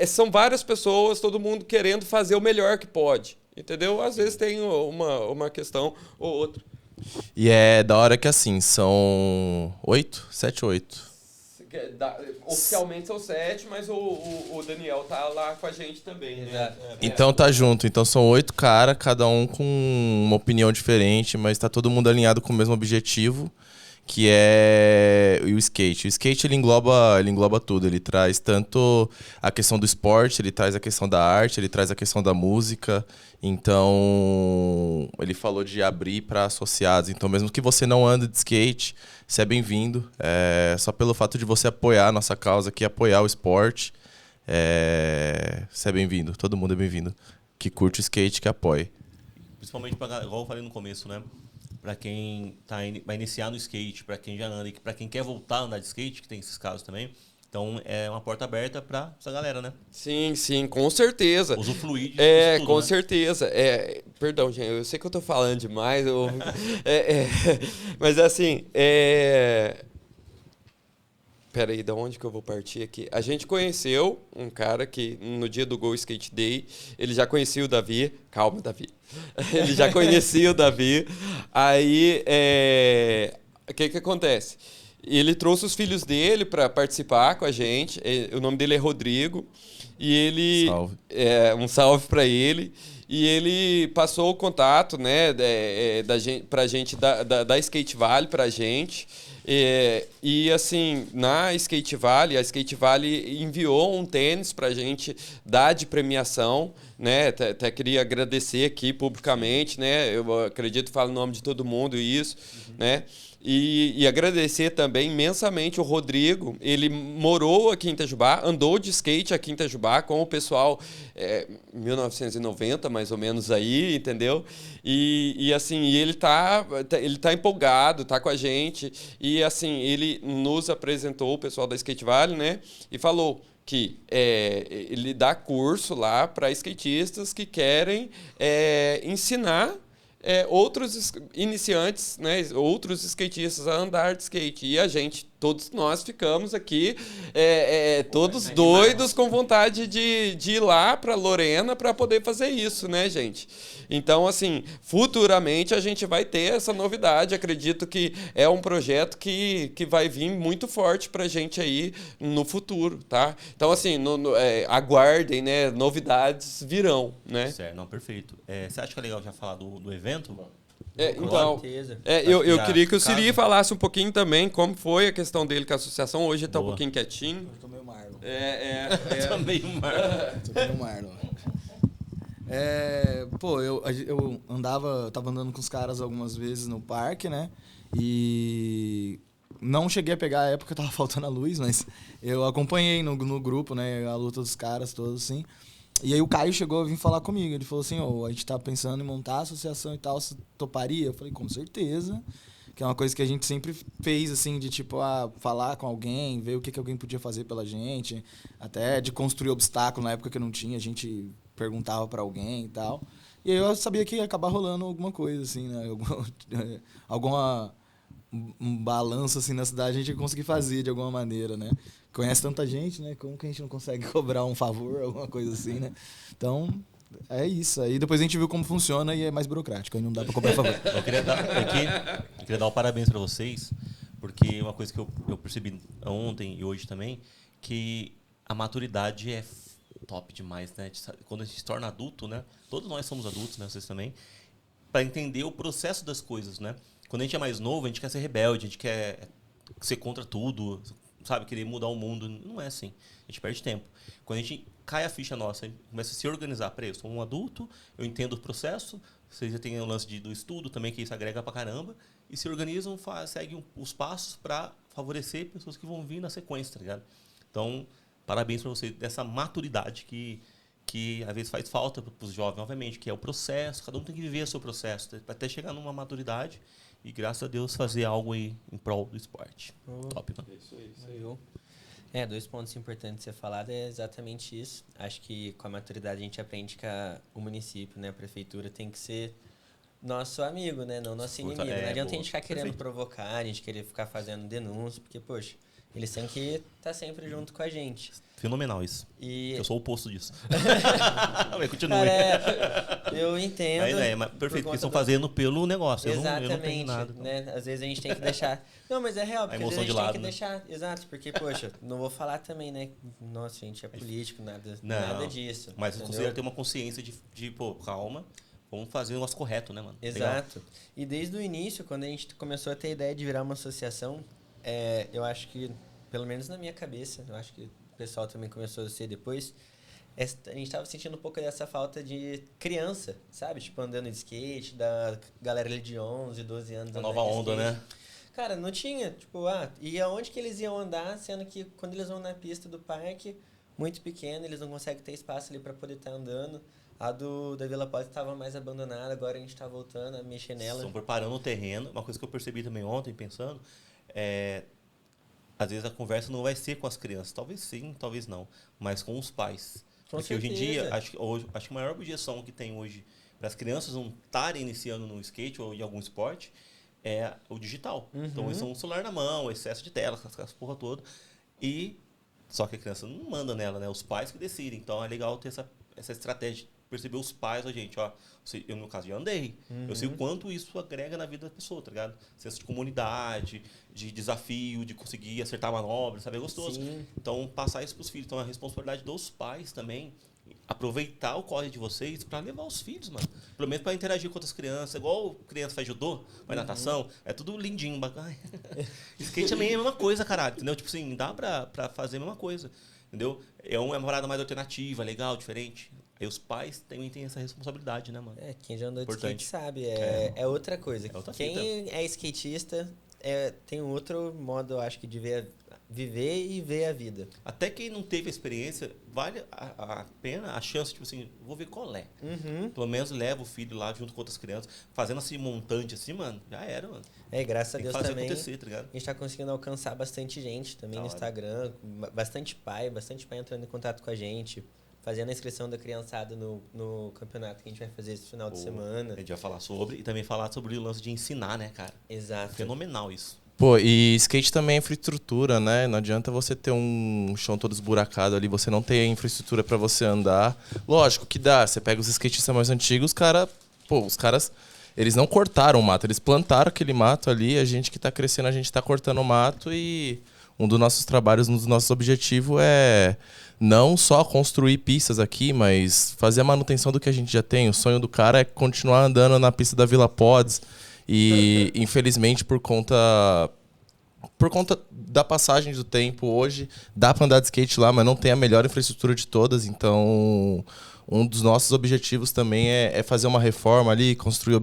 são várias pessoas, todo mundo querendo fazer o melhor que pode, entendeu? Às vezes tem uma questão ou outra. E é da hora que assim, são 7 ou 8. Oficialmente são 7, mas o Daniel tá lá com a gente também, né? Então tá junto. Então são 8 caras, cada um com uma opinião diferente, mas tá todo mundo alinhado com o mesmo objetivo, que é o skate. O skate ele engloba tudo. Ele traz tanto a questão do esporte, ele traz a questão da arte, ele traz a questão da música. Então, ele falou de abrir para associados. Então, mesmo que você não ande de skate, você é bem-vindo. Só pelo fato de você apoiar a nossa causa aqui, apoiar o esporte, você é bem-vindo. Todo mundo é bem-vindo. Que curte o skate, que apoie. Principalmente, igual eu falei no começo, né? Para quem vai iniciar no skate, para quem já anda e para quem quer voltar a andar de skate, que tem esses casos também. Então, é uma porta aberta para essa galera, né? Sim, com certeza. Usufruir disso tudo, com né? certeza. Perdão, gente, eu sei que eu tô falando demais. Mas assim, Peraí, da onde que eu vou partir aqui? A gente conheceu um cara que, no dia do Go Skate Day, ele já conhecia o Davi. Calma, Davi. Ele já conhecia o Davi. Aí, o que acontece? Ele trouxe os filhos dele para participar com a gente. O nome dele é Rodrigo. E ele... Salve. Um salve para ele. E ele passou o contato, né, pra gente, da Skate Valley pra gente. E assim, na Skate Valley, a Skate Valley enviou um tênis pra gente dar de premiação, né? Até queria agradecer aqui publicamente, né? Eu acredito que falo o nome de todo mundo isso, né? E agradecer também imensamente o Rodrigo. Ele morou aqui em Itajubá, andou de skate aqui em Itajubá com o pessoal 1990, mais ou menos aí, entendeu? E assim, ele tá empolgado, tá com a gente. E assim, ele nos apresentou o pessoal da Skate Valley, né? E falou que ele dá curso lá para skatistas que querem ensinar outros iniciantes, né, outros skatistas a andar de skate. E a gente, todos nós ficamos aqui todos doidos com vontade de ir lá para Lorena para poder fazer isso, né, gente? Então, assim, futuramente a gente vai ter essa novidade. Acredito que é um projeto que vai vir muito forte pra gente aí no futuro, tá? Então, assim, aguardem, né? Novidades virão, né? Certo, não, perfeito. Você acha que é legal já falar do evento? Então, certeza. eu queria que o Siri falasse um pouquinho tambem como foi a questão dele com a associação. Hoje ele tá um Boa. pouquinho quietinho. Eu tô meio Marlon. Também o Marlon. Tô meio Marlon. Eu tava andando com os caras algumas vezes no parque, né? E não cheguei a pegar a época que tava faltando a luz, mas eu acompanhei no grupo, né, a luta dos caras todos, assim. E aí o Caio chegou a vir falar comigo. Ele falou assim, a gente tá pensando em montar a associação e tal, você toparia? Eu falei, com certeza. Que é uma coisa que a gente sempre fez, assim, de tipo, falar com alguém, ver o que alguém podia fazer pela gente. Até de construir obstáculo na época que não tinha, a gente perguntava pra alguém e tal. E aí eu sabia que ia acabar rolando alguma coisa, assim, né? Alguma um balanço, assim, na cidade a gente ia conseguir fazer de alguma maneira, né? Conhece tanta gente, né? Como que a gente não consegue cobrar um favor, alguma coisa assim, né? Então, é isso. Aí depois a gente viu como funciona e é mais burocrático. Aí não dá pra cobrar favor. Eu queria dar um parabéns para vocês, porque uma coisa que eu percebi ontem e hoje também, que a maturidade é top demais, né? Quando a gente se torna adulto, né? Todos nós somos adultos, né? Vocês também. Para entender o processo das coisas, né? Quando a gente é mais novo, a gente quer ser rebelde, a gente quer ser contra tudo, sabe? Querer mudar o mundo. Não é assim. A gente perde tempo. Quando a gente cai a ficha nossa, a gente começa a se organizar. Peraí, eu sou um adulto, eu entendo o processo, vocês já têm o lance do estudo também, que isso agrega pra caramba, e se organizam, seguem os passos para favorecer pessoas que vão vir na sequência, tá ligado? Então, parabéns para vocês dessa maturidade que às vezes faz falta para os jovens, obviamente, que é o processo, cada um tem que viver o seu processo, para até chegar numa maturidade e, graças a Deus, fazer algo aí em prol do esporte. Top, mano. Isso aí. 2 pontos importantes a ser falado é exatamente isso. Acho que com a maturidade a gente aprende que o município, né, a prefeitura tem que ser nosso amigo, né, não nosso inimigo. Não adianta a gente ficar querendo provocar, a gente querer ficar fazendo denúncia, porque, poxa, eles têm que estar sempre junto com a gente. Fenomenal isso. Eu sou o oposto disso. Mas continue. Cara, eu entendo. Mas perfeito, porque estão fazendo pelo negócio. Exatamente. Eu não tenho nada. Né? Às vezes a gente tem que deixar... Não, mas é real, porque às vezes a gente tem que deixar... Exato, porque, poxa, não vou falar também, né? Nossa, gente, é político, nada disso. Mas eu considero ter uma consciência de pô, calma, vamos fazer o negócio correto, né, mano? Exato. Legal. E desde o início, quando a gente começou a ter a ideia de virar uma associação, eu acho que, pelo menos na minha cabeça, eu acho que o pessoal também começou a ser depois, a gente estava sentindo um pouco dessa falta de criança, sabe? Tipo, andando de skate, da galera ali de 11, 12 anos. A nova onda, né? Cara, não tinha, tipo, e aonde que eles iam andar, sendo que quando eles vão na pista do parque, muito pequeno, eles não conseguem ter espaço ali para poder estar andando. A da Vila Pós estava mais abandonada, agora a gente está voltando a mexer nela. Estão preparando o terreno. Uma coisa que eu percebi também ontem, pensando, às vezes a conversa não vai ser com as crianças. Talvez sim, talvez não. Mas com os pais. Porque hoje em dia, acho que a maior objeção que tem hoje para as crianças não estarem iniciando no skate ou em algum esporte é o digital. Uhum. Então, eles são um celular na mão, excesso de tela, essa porra toda. Só que a criança não manda nela, né? Os pais que decidem. Então, é legal ter essa estratégia. Perceber os pais, gente, eu no caso já andei, eu sei o quanto isso agrega na vida da pessoa, tá ligado? Senso de comunidade, de desafio, de conseguir acertar manobras, sabe? É gostoso. Sim. Então, passar isso pros filhos. Então, é a responsabilidade dos pais também, aproveitar o corre de vocês para levar os filhos, mano. Pelo menos para interagir com outras crianças. Igual criança faz judô, faz natação, é tudo lindinho, bacana. Skate também é a mesma coisa, caralho, entendeu? Tipo assim, dá pra fazer a mesma coisa, entendeu? É uma parada mais alternativa, legal, diferente. Aí os pais também têm essa responsabilidade, né, mano? Quem já andou de skate sabe. É outra coisa. Quem é skatista tem um outro modo, eu acho, que de viver e ver a vida. Até quem não teve a experiência, vale a pena, a chance, tipo assim, vou ver qual é. Uhum. Pelo menos leva o filho lá junto com outras crianças, fazendo assim, montante assim, mano, já era, mano. Graças a Deus também, acontecer, tá ligado? A gente tá conseguindo alcançar bastante gente também no Instagram, bastante pai entrando em contato com a gente, fazendo a inscrição da criançada no campeonato que a gente vai fazer esse final de semana. A gente vai falar sobre, e também falar sobre o lance de ensinar, né, cara? Exato. Fenomenal isso. Pô, e skate também é infraestrutura, né? Não adianta você ter um chão todo esburacado ali, você não ter infraestrutura pra você andar. Lógico que dá, você pega os skatistas mais antigos, os caras, eles não cortaram o mato, eles plantaram aquele mato ali, a gente que tá crescendo, a gente tá cortando o mato e um dos nossos trabalhos, um dos nossos objetivos é não só construir pistas aqui, mas fazer a manutenção do que a gente já tem. O sonho do cara é continuar andando na pista da Vila Pods. E, infelizmente, por conta da passagem do tempo, hoje dá para andar de skate lá, mas não tem a melhor infraestrutura de todas. Então, um dos nossos objetivos também é fazer uma reforma ali, construir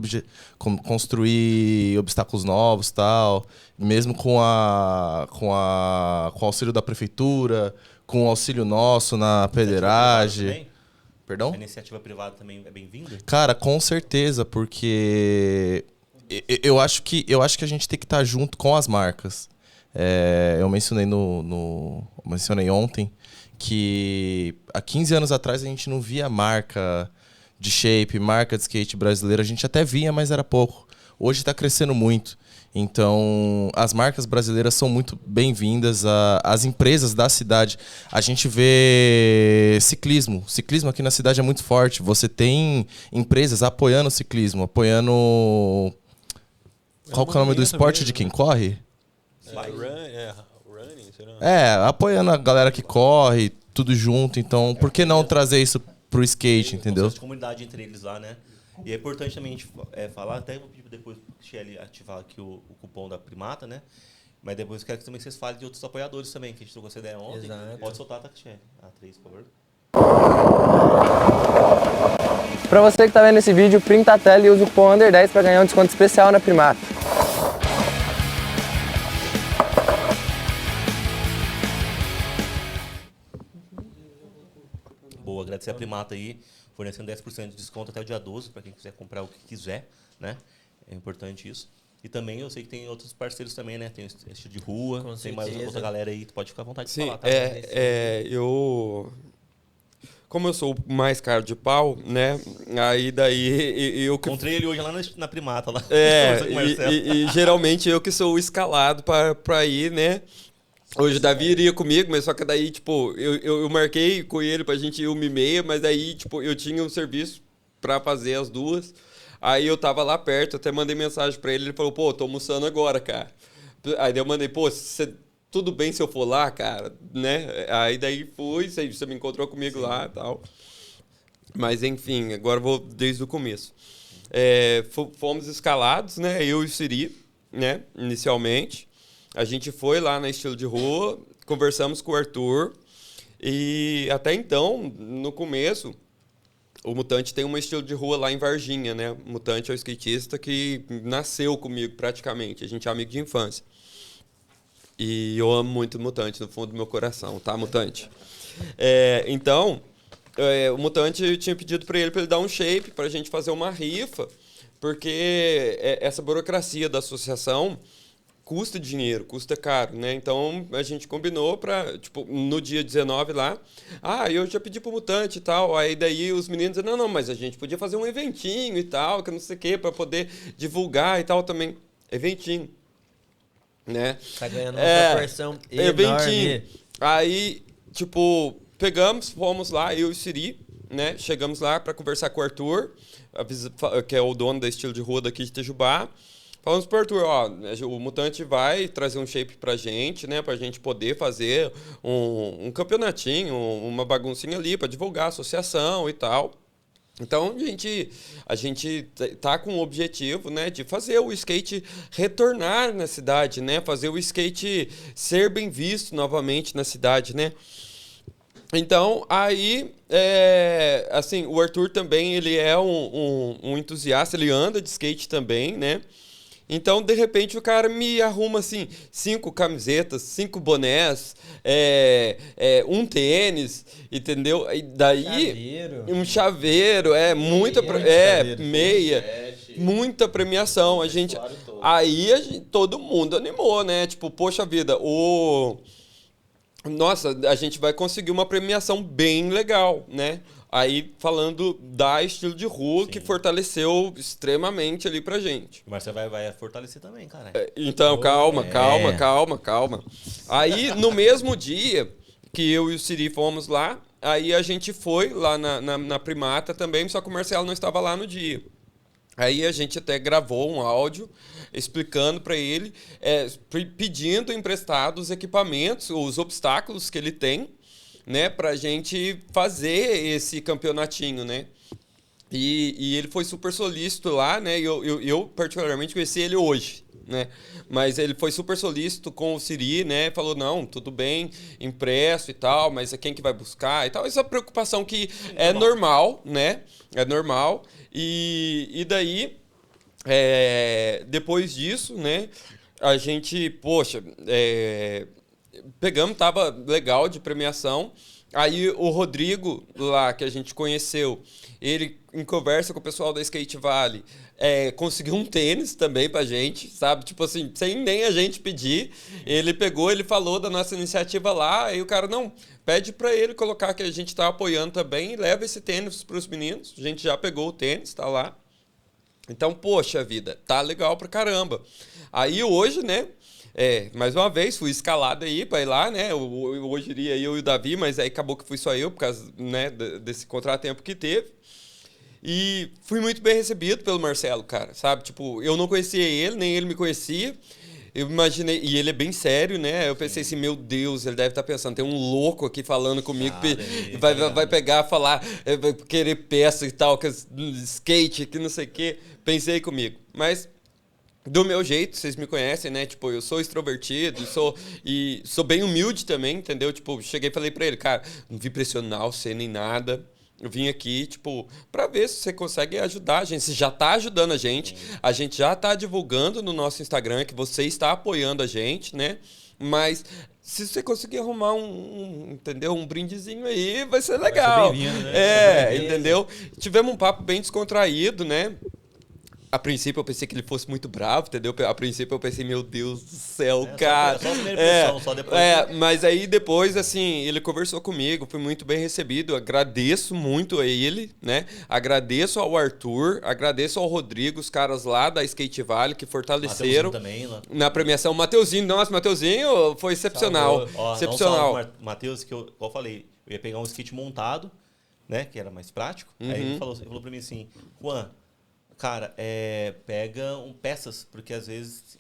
obstáculos novos, tal, mesmo com o auxílio da prefeitura, com o auxílio nosso na pederagem. Perdão? A iniciativa privada também é bem-vinda? Cara, com certeza, porque eu acho que a gente tem que estar junto com as marcas. Eu mencionei mencionei ontem que há 15 anos atrás a gente não via marca de shape, marca de skate brasileira. A gente até via, mas era pouco. Hoje está crescendo muito. Então, as marcas brasileiras são muito bem-vindas, as empresas da cidade. A gente vê ciclismo. Ciclismo aqui na cidade é muito forte. Você tem empresas apoiando o ciclismo, apoiando... Qual que é o nome do esporte de quem corre? Running, será? Apoiando a galera que corre, tudo junto. Então, por que não trazer isso pro skate, entendeu? De comunidade entre eles lá, né? E é importante também a gente falar, até vou pedir depois pro Shelly ativar aqui o cupom da Primata, né? Mas depois eu quero que também vocês falem de outros apoiadores também, que a gente trocou essa ideia ontem. Exato. Pode soltar, tá, Shelly? A3, por favor. Pra você que tá vendo esse vídeo, printa a tela e usa o cupom UNDER10 pra ganhar um desconto especial na Primata. Boa, agradecer a Primata aí, fornecendo 10% de desconto até o dia 12, para quem quiser comprar o que quiser, né? É importante isso. E também eu sei que tem outros parceiros também, né? Tem o Estilo de Rua, Com tem mais certeza. outra galera aí, tu pode ficar à vontade de Sim, falar, tá? como eu sou o mais caro de pau, né? Aí daí eu que Encontrei ele hoje lá na Primata, lá. É, Conversando com o Marcelo. e geralmente eu que sou o escalado pra ir, né? Hoje o Davi iria comigo, mas só que daí, tipo, eu marquei com ele pra gente ir 1h30, mas aí, tipo, eu tinha um serviço pra fazer as duas. Aí eu tava lá perto, até mandei mensagem pra ele, ele falou, pô, tô almoçando agora, cara. Aí daí eu mandei, pô, tudo bem se eu for lá, cara, né? Aí daí fui, você me encontrou comigo lá e tal. Mas enfim, agora eu vou desde o começo. Fomos escalados, né? Eu e o Siri, né? Inicialmente. A gente foi lá na Estilo de Rua, conversamos com o Arthur. E até então, no começo, o Mutante tem uma Estilo de Rua lá em Varginha, né? O Mutante é o skatista que nasceu comigo praticamente. A gente é amigo de infância. E eu amo muito o Mutante, no fundo do meu coração, tá, Mutante? Então, o Mutante tinha pedido para ele dar um shape, para a gente fazer uma rifa, porque essa burocracia da associação custa dinheiro, custa caro, né? Então, a gente combinou para, tipo, no dia 19 lá, eu já pedi pro Mutante e tal, aí daí os meninos disseram, não, mas a gente podia fazer um eventinho e tal, que não sei o quê, para poder divulgar e tal também. Eventinho. Né? Tá ganhando uma proporção enorme. Aí, tipo, fomos lá, eu e o Siri, né? Chegamos lá para conversar com o Arthur, que é o dono da Estilo de Rua daqui de Itajubá. Falamos pro Arthur, o Mutante vai trazer um shape pra gente, né? Pra gente poder fazer um campeonatinho, uma baguncinha ali pra divulgar a associação e tal. Então, a gente tá com o objetivo, né, de fazer o skate retornar na cidade, né, fazer o skate ser bem visto novamente na cidade, né. Então, aí, assim, o Arthur também, ele é um entusiasta, ele anda de skate também, né. Então, de repente, o cara me arruma, assim, 5 camisetas, 5 bonés, um tênis, entendeu? E daí, um chaveiro, meia, muita premiação. Todo mundo animou, né? Tipo, poxa vida, nossa, a gente vai conseguir uma premiação bem legal, né? Aí, falando da Estilo de Rua, que fortaleceu extremamente ali pra gente. O Marcelo vai fortalecer também, cara. Então, calma. Aí, no mesmo dia que eu e o Siri fomos lá, aí a gente foi lá na Primata também, só que o Marcelo não estava lá no dia. Aí a gente até gravou um áudio explicando para ele, pedindo emprestado os equipamentos, os obstáculos que ele tem, né, pra gente fazer esse campeonatinho, né? E ele foi super solícito lá, né? Eu particularmente conheci ele hoje, né? Mas ele foi super solícito com o Siri, né? Falou, não, tudo bem, empresto e tal, mas é quem que vai buscar e tal. Essa preocupação que é normal, né? É normal. E daí, depois disso, né? A gente, poxa, pegamos, tava legal de premiação. Aí o Rodrigo, lá, que a gente conheceu, ele, em conversa com o pessoal da Skate Valley, conseguiu um tênis também pra gente, sabe? Tipo assim, sem nem a gente pedir. Ele pegou, ele falou da nossa iniciativa lá, aí o cara, não, pede pra ele colocar que a gente tá apoiando também e leva esse tênis pros meninos. A gente já pegou o tênis, tá lá. Então, poxa vida, tá legal pra caramba. Aí hoje, né? Mais uma vez, fui escalado aí pra ir lá, né? Hoje iria eu e o Davi, mas aí acabou que fui só eu, por causa, né, desse contratempo que teve. E fui muito bem recebido pelo Marcelo, cara, sabe? Tipo, eu não conhecia ele, nem ele me conhecia. Eu imaginei, e ele é bem sério, né? Eu pensei assim, meu Deus, ele deve estar pensando, tem um louco aqui falando comigo, vai pegar, falar, vai querer peça e tal, que skate, que não sei o quê. Pensei comigo, mas do meu jeito, vocês me conhecem, né? Tipo, eu sou extrovertido e sou bem humilde também, entendeu? Tipo, cheguei e falei pra ele, cara, não vim pressionar você nem nada. Eu vim aqui, tipo, pra ver se você consegue ajudar a gente. Você já tá ajudando a gente já tá divulgando no nosso Instagram que você está apoiando a gente, né? Mas se você conseguir arrumar entendeu? Um brindezinho aí, vai ser legal. Vai ser bem-vindo, né? Entendeu? Tivemos um papo bem descontraído, né? A princípio eu pensei que ele fosse muito bravo, entendeu? A princípio eu pensei, meu Deus do céu, cara. Só a primeira impressão, só depois. Mas aí depois, assim, ele conversou comigo, fui muito bem recebido. Agradeço muito a ele, né? Agradeço ao Arthur, agradeço ao Rodrigo, os caras lá da Skate Valley que fortaleceram. Também, lá. Na premiação. Mateuzinho, nossa, Mateuzinho foi excepcional. Excepcional. Matheus, que eu falei, eu ia pegar um skate montado, né? Que era mais prático. Aí ele falou pra mim assim, Juan, cara, pega peças, porque às vezes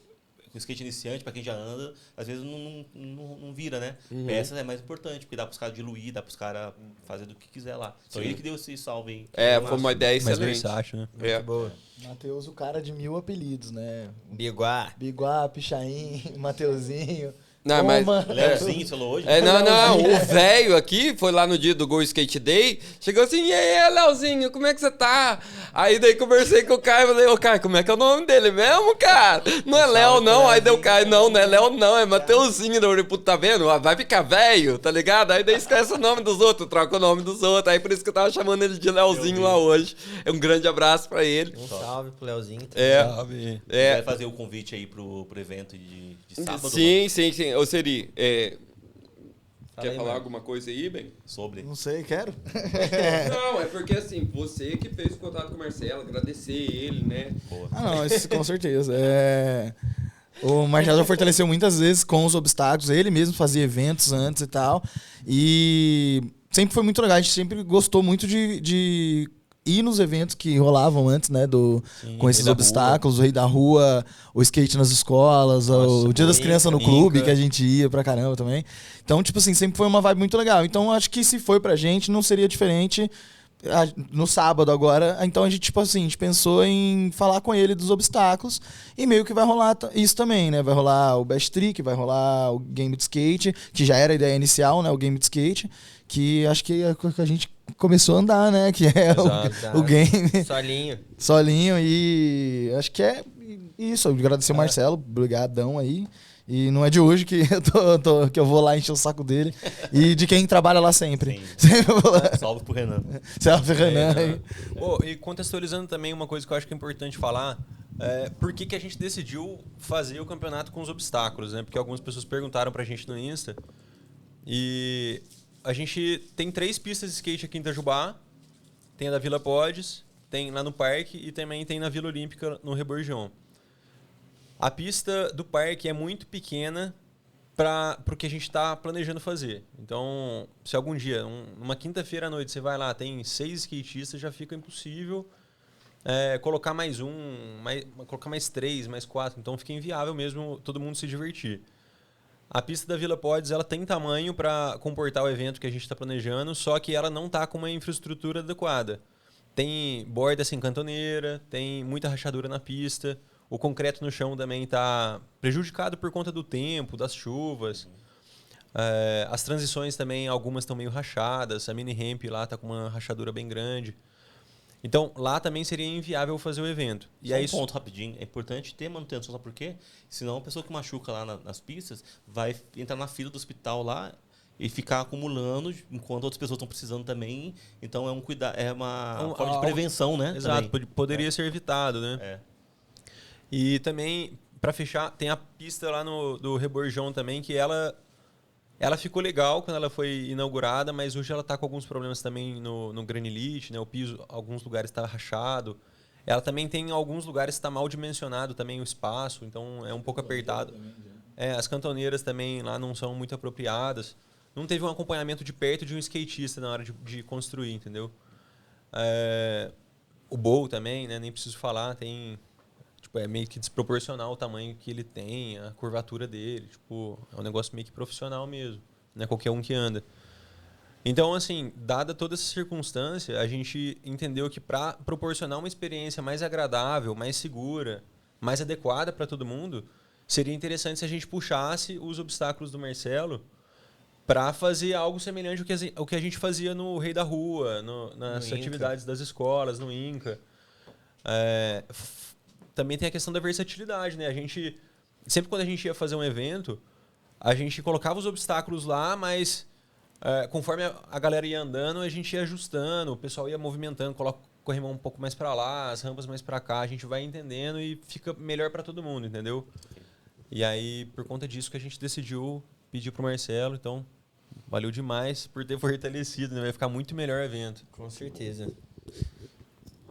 com skate iniciante, pra quem já anda, às vezes não vira, né? Peças é mais importante, porque dá pros caras diluir, dá pros caras fazer do que quiser lá. Então ele que deu esse salve aí. Foi uma ideia Mais excelente. versátil, né? Muito boa. Matheus, o cara de 1000 apelidos, né? Biguá. Biguá, Pichain, Mateuzinho. Não, mas... Leozinho, falou hoje? Não, o velho aqui foi lá no dia do Go Skate Day, chegou assim, e aí, Leozinho, como é que você tá? Aí daí conversei com o Caio, falei, ô Caio, como é que é o nome dele mesmo, cara? Não é Léo, não. Aí deu o Caio, não é Léo, não, é Mateuzinho. Eu falei, puta, tá vendo? Vai ficar velho, tá ligado? Aí daí esquece o nome dos outros, troca o nome dos outros. Aí por isso que eu tava chamando ele de Leozinho lá hoje. Um grande abraço pra ele. Um salve pro Leozinho. Salve. Vai fazer o convite aí pro evento de sábado? Sim. Ô, Seri, quer aí, falar mano. alguma coisa aí, bem? Sobre. Não sei, quero. Não, é porque assim, você que fez o contato com o Marcelo, agradecer ele, né? Não, isso com certeza. O Marcelo já fortaleceu muitas vezes com os obstáculos. Ele mesmo fazia eventos antes e tal. E sempre foi muito legal. A gente sempre gostou muito de ir nos eventos que rolavam antes, né? Com esses obstáculos, o Rei da Rua, o skate nas escolas, o Dia das Crianças no clube, que a gente ia pra caramba também. Então, tipo assim, sempre foi uma vibe muito legal. Então, acho que se foi pra gente, não seria diferente no sábado agora. Então, a gente, tipo assim, a gente pensou em falar com ele dos obstáculos e meio que vai rolar isso também, né? Vai rolar o Best Trick, vai rolar o Game de Skate, que já era a ideia inicial, né? O Game de Skate, que acho que a gente começou a andar, né? Que é o game. Solinho. E acho que é isso. Agradecer o Marcelo, obrigadão aí. E não é de hoje que que eu vou lá encher o saco dele. E de quem trabalha lá sempre. Sempre vou lá. Salve pro Renan. Salve, Renan. E contextualizando também uma coisa que eu acho que é importante falar, por que a gente decidiu fazer o campeonato com os obstáculos, né? Porque algumas pessoas perguntaram pra gente no Insta. E a gente tem 3 pistas de skate aqui em Itajubá. Tem a da Vila Podes, tem lá no parque e também tem na Vila Olímpica, no Reborgion. A pista do parque é muito pequena para o que a gente está planejando fazer. Então, se algum dia, numa quinta-feira à noite, você vai lá, tem 6 skatistas, já fica impossível colocar mais colocar mais 3, mais 4. Então, fica inviável mesmo todo mundo se divertir. A pista da Vila Podes, ela tem tamanho para comportar o evento que a gente está planejando, só que ela não está com uma infraestrutura adequada. Tem borda sem cantoneira, tem muita rachadura na pista. O concreto no chão também está prejudicado por conta do tempo, das chuvas. As transições também, algumas estão meio rachadas. A mini ramp lá está com uma rachadura bem grande. Então, lá também seria inviável fazer o evento. E Só aí, um ponto rapidinho. É importante ter manutenção, sabe por quê? Senão a pessoa que machuca lá nas pistas vai entrar na fila do hospital lá e ficar acumulando enquanto outras pessoas estão precisando também. Então, é uma forma de prevenção, né? Exato, também. poderia ser evitado, né? É. E também, para fechar, tem a pista lá do Reborjão também, que ela ficou legal quando ela foi inaugurada, mas hoje ela está com alguns problemas também no granilite, né? O piso, alguns lugares está rachado. Ela também tem alguns lugares que está mal dimensionado também o espaço, então é um pouco apertado. As cantoneiras também lá não são muito apropriadas. Não teve um acompanhamento de perto de um skatista na hora de construir, entendeu? O bowl também, né? Nem preciso falar, tem... é meio que desproporcional o tamanho que ele tem, a curvatura dele. Tipo, é um negócio meio que profissional mesmo. Não é qualquer um que anda. Então, assim, dada toda essa circunstância, a gente entendeu que para proporcionar uma experiência mais agradável, mais segura, mais adequada para todo mundo, seria interessante se a gente puxasse os obstáculos do Marcelo para fazer algo semelhante ao que a gente fazia no Rei da Rua, nas atividades das escolas, no INCA. Também tem a questão da versatilidade, né? Sempre quando a gente ia fazer um evento, a gente colocava os obstáculos lá, mas conforme a galera ia andando, a gente ia ajustando, o pessoal ia movimentando, coloca o corrimão um pouco mais para lá, as rampas mais para cá, a gente vai entendendo e fica melhor para todo mundo, entendeu? E aí, por conta disso que a gente decidiu pedir pro Marcelo, então valeu demais por ter fortalecido, né? Vai ficar muito melhor o evento. Com certeza.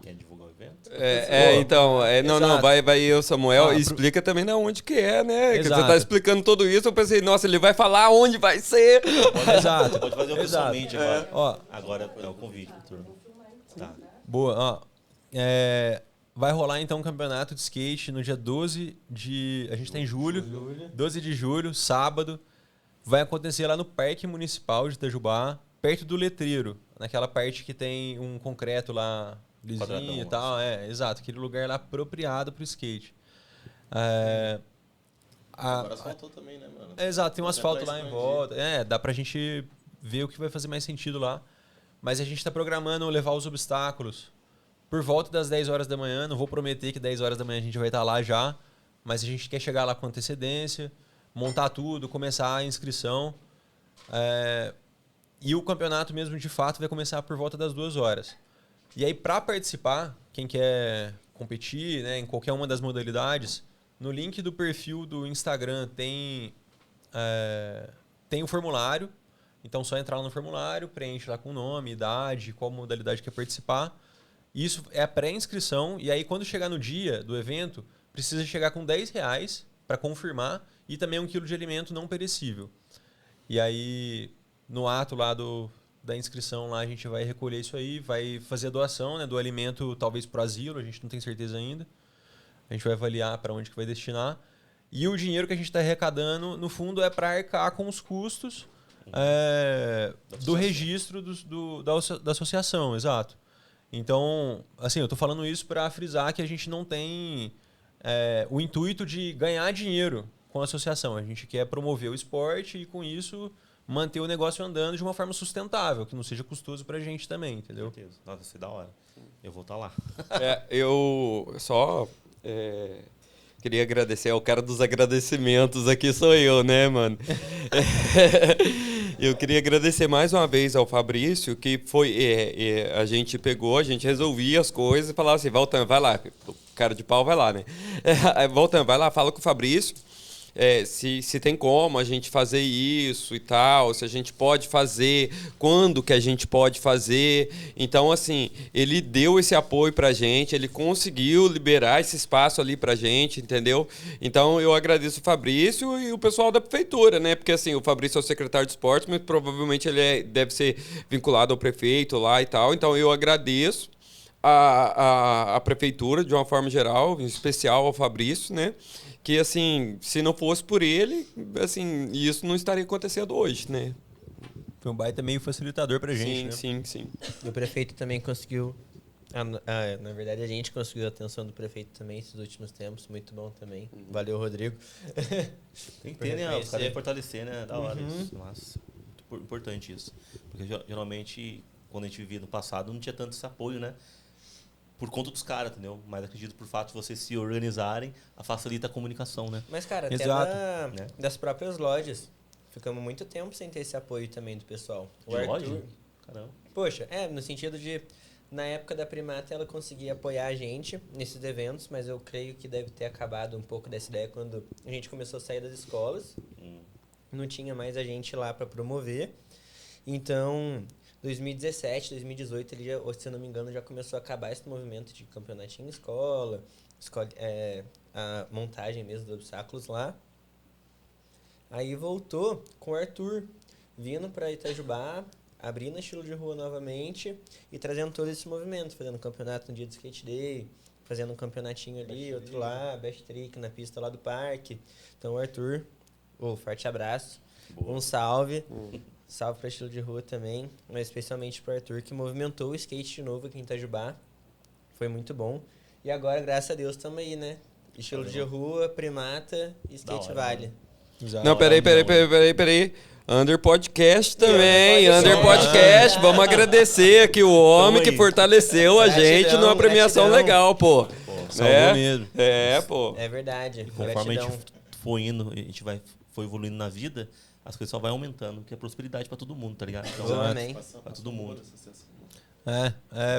Quer divulgar o evento? Exato. Vai eu, Samuel, e explica também de onde que é, né? Que você tá explicando tudo isso, eu pensei, nossa, ele vai falar onde vai ser. Exato. Pode fazer oficialmente agora. Ó, Agora é o convite, turma. Tá. boa, ó. Vai rolar então um campeonato de skate no dia 12 de... A gente tá em julho. 12 de julho, sábado. Vai acontecer lá no Parque Municipal de Itajubá, perto do letreiro. Naquela parte que tem um concreto lá... lisinho Quadradão, e tal, exato, aquele lugar lá apropriado para o skate. Agora asfaltou também, né, mano? Exato, tem um asfalto lá em expandir. volta. Dá pra gente ver o que vai fazer mais sentido lá. Mas a gente tá programando levar os obstáculos por volta das 10 horas da manhã. Não vou prometer que 10 horas da manhã a gente vai estar lá já, mas a gente quer chegar lá com antecedência, montar tudo, começar a inscrição. E o campeonato mesmo, de fato, vai começar por volta das 2 horas. E aí, para participar, quem quer competir, né, em qualquer uma das modalidades, no link do perfil do Instagram tem o formulário. Então, só entrar lá no formulário, preenche lá com o nome, idade, qual modalidade quer participar. Isso é a pré-inscrição. E aí, quando chegar no dia do evento, precisa chegar com R$10 para confirmar e também 1 quilo de alimento não perecível. E aí, no ato lá da inscrição, lá a gente vai recolher isso aí, vai fazer a doação, né, do alimento, talvez para o asilo, a gente não tem certeza ainda. A gente vai avaliar para onde que vai destinar. E o dinheiro que a gente está arrecadando, no fundo, é para arcar com os custos do registro da associação, exato. Então, assim, eu estou falando isso para frisar que a gente não tem o intuito de ganhar dinheiro com a associação. A gente quer promover o esporte e, com isso, manter o negócio andando de uma forma sustentável, que não seja custoso pra gente também, entendeu? Com certeza. Nossa, vai ser da hora. Eu vou estar lá. Eu só queria agradecer, o cara dos agradecimentos aqui sou eu, né, mano? Eu queria agradecer mais uma vez ao Fabrício, que foi, a gente resolvia as coisas e falava assim, Valtan, vai lá, o cara de pau vai lá, né? Valtan, vai lá, fala com o Fabrício. Se tem como a gente fazer isso e tal, se a gente pode fazer, quando que a gente pode fazer. Então, assim, ele deu esse apoio pra gente, ele conseguiu liberar esse espaço ali pra gente, entendeu? Então, eu agradeço o Fabrício e o pessoal da prefeitura, né? Porque, assim, o Fabrício é o secretário de esporte, mas provavelmente ele deve ser vinculado ao prefeito lá e tal. Então, eu agradeço a prefeitura, de uma forma geral, em especial ao Fabrício, né? Que, assim, se não fosse por ele, assim, isso não estaria acontecendo hoje, né? Foi um baita meio facilitador pra gente, né? Sim. E o prefeito também conseguiu Na verdade, a gente conseguiu a atenção do prefeito também esses últimos tempos. Muito bom também. Valeu, Rodrigo. Tem que ter, né? Os caras fortalecer, né? Da hora isso. Mas importante isso. Porque geralmente, quando a gente vivia no passado, não tinha tanto esse apoio, né? Por conta dos caras, entendeu? Mas acredito por fato de vocês se organizarem, facilita a comunicação, né? Mas, cara, Exato. até das próprias lojas. Ficamos muito tempo sem ter esse apoio também do pessoal. De loja? Caramba. Poxa, no sentido de... Na época da Primata, ela conseguia apoiar a gente nesses eventos, mas eu creio que deve ter acabado um pouco dessa ideia quando a gente começou a sair das escolas. Não tinha mais a gente lá para promover. Então, 2017, 2018, ele já, se eu não me engano, já começou a acabar esse movimento de campeonatinho em escola, a montagem mesmo dos obstáculos lá. Aí voltou com o Arthur, vindo para Itajubá, abrindo estilo de rua novamente e trazendo todo esse movimento, fazendo campeonato no dia do Skate Day, fazendo um campeonatinho ali, outro lá, best trick na pista lá do parque. Então, o Arthur, forte abraço, um salve. Salve para estilo de rua também, mas especialmente para o Arthur, que movimentou o skate de novo aqui em Itajubá. Foi muito bom. E agora, graças a Deus, estamos aí, né? Estilo de rua, Primata e Skate Valley. Exato. Não, peraí. Under Podcast também, Under Podcast. Vamos agradecer aqui o homem que fortaleceu a gente numa premiação legal, pô. Salvou mesmo. Pô. É verdade. Conforme a gente for indo, a gente foi evoluindo na vida, as coisas só vai aumentando, que é prosperidade pra todo mundo, tá ligado? Então, Amém. Pra todo mundo.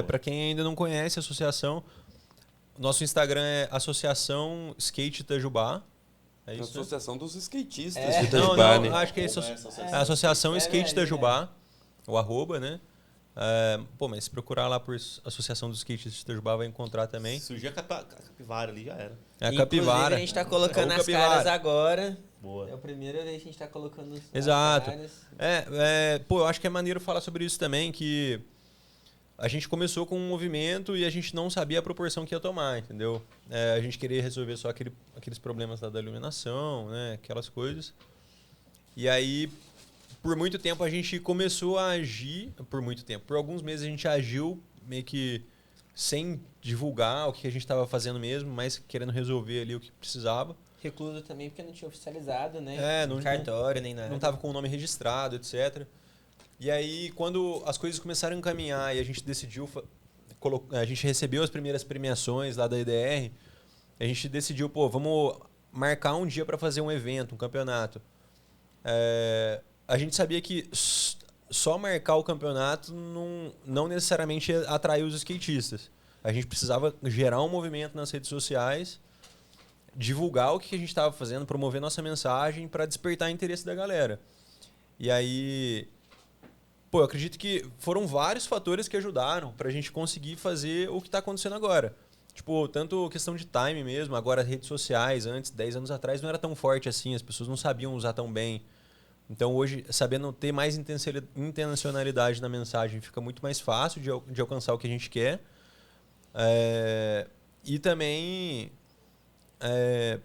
Pra quem ainda não conhece a associação, nosso Instagram é Associação Skate Itajubá. É isso, Associação dos Skatistas de de Itajubá, né? Acho que é a Associação Skate Itajubá, o arroba, né? Mas se procurar lá por Associação dos Skatistas de Itajubá, vai encontrar também. Surgiu a capivara ali, já era. É a Inclusive, capivara. a gente tá colocando as Capivara. caras agora. Boa. É a primeira vez que a gente tá colocando as Exato. caras. Eu acho que é maneiro falar sobre isso também, que a gente começou com um movimento e a gente não sabia a proporção que ia tomar, entendeu? A gente queria resolver só aqueles problemas da iluminação, né? Aquelas coisas. E aí, por muito tempo, a gente começou a agir... Por alguns meses a gente agiu meio que sem divulgar o que a gente estava fazendo mesmo, mas querendo resolver ali o que precisava. Recluso também, porque não tinha oficializado, né? No cartório, nem nada. Não estava com o nome registrado, etc. E aí, quando as coisas começaram a encaminhar e a gente decidiu... A gente recebeu as primeiras premiações lá da EDR, a gente decidiu, vamos marcar um dia para fazer um evento, um campeonato. A gente sabia que só marcar o campeonato não necessariamente ia atrair os skatistas. A gente precisava gerar um movimento nas redes sociais, divulgar o que a gente estava fazendo, promover nossa mensagem para despertar o interesse da galera. E aí... eu acredito que foram vários fatores que ajudaram pra gente conseguir fazer o que tá acontecendo agora. Tanto questão de time mesmo, agora redes sociais, antes, 10 anos atrás, não era tão forte assim, as pessoas não sabiam usar tão bem. Então hoje, sabendo ter mais intencionalidade na mensagem, fica muito mais fácil de alcançar o que a gente quer. E também,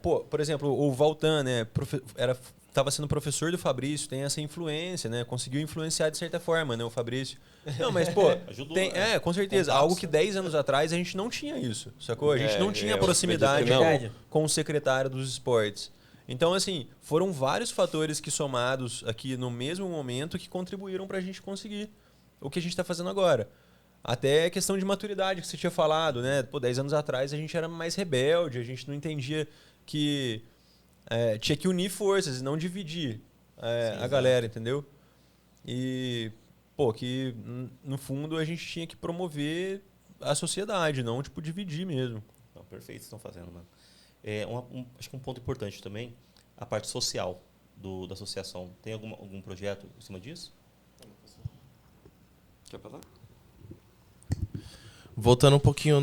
por exemplo, o Valtan, né, estava sendo professor do Fabrício, tem essa influência, né? Conseguiu influenciar de certa forma, né, o Fabrício. Não, mas, ajudou, tem, né? Com certeza. Algo que 10 anos atrás a gente não tinha isso, sacou? A gente não tinha proximidade com o secretário dos esportes. Então, assim, foram vários fatores que somados aqui no mesmo momento que contribuíram para a gente conseguir o que a gente está fazendo agora. Até a questão de maturidade que você tinha falado, né? 10 anos atrás a gente era mais rebelde, a gente não entendia que... tinha que unir forças e não dividir a galera, entendeu? E, que no fundo a gente tinha que promover a sociedade, não, dividir mesmo. Não, perfeito, vocês estão fazendo, mano. Acho que um ponto importante também, a parte social da associação. Tem algum projeto em cima disso? Quer falar? Voltando um pouquinho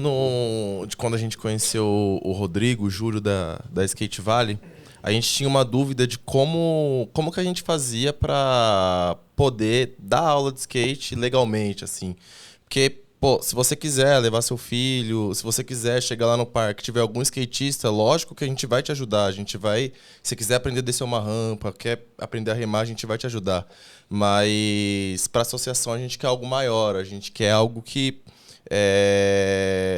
de quando a gente conheceu o Rodrigo, o Júlio da Skate Valley, a gente tinha uma dúvida de como que a gente fazia para poder dar aula de skate legalmente, assim. Porque, se você quiser levar seu filho, se você quiser chegar lá no parque, tiver algum skatista, lógico que a gente vai te ajudar. A gente vai, se quiser aprender a descer uma rampa, quer aprender a remar, a gente vai te ajudar. Mas para a associação a gente quer algo maior, a gente quer algo que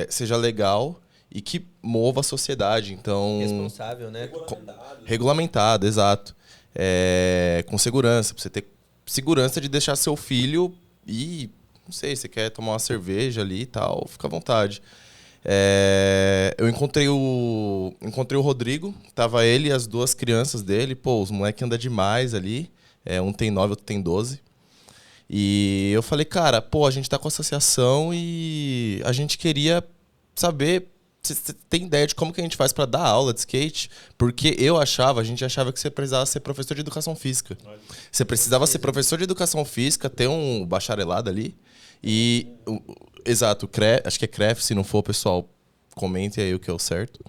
seja legal e que mova a sociedade. Então, Responsável, né? regulamentado, exato. Com segurança, pra você ter segurança de deixar seu filho ir, não sei, você quer tomar uma cerveja ali e tal, fica à vontade. Eu encontrei o Rodrigo, tava ele e as 2 crianças dele, pô, os moleques andam demais ali, um tem 9, outro tem 12. E eu falei, cara, pô, a gente tá com a associação e a gente queria saber se você tem ideia de como que a gente faz pra dar aula de skate, porque a gente achava que você precisava ser professor de educação física. Você precisava ser professor de educação física, ter um bacharelado ali e... Exato, acho que é CREF, se não for, pessoal, comentem aí o que é o certo.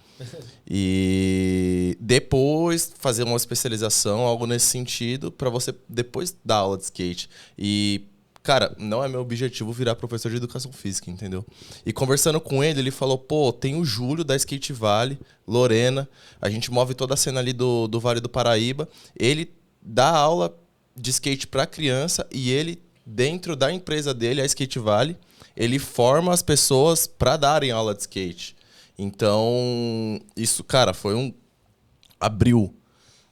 E depois fazer uma especialização, algo nesse sentido, para você depois dar aula de skate. E, cara, não é meu objetivo virar professor de educação física, entendeu? E conversando com ele, ele falou, pô, tem o Júlio da Skate Valley, Lorena, a gente move toda a cena ali do Vale do Paraíba. Ele dá aula de skate para criança e ele, dentro da empresa dele, a Skate Valley, ele forma as pessoas para darem aula de skate. Então, isso, cara, abriu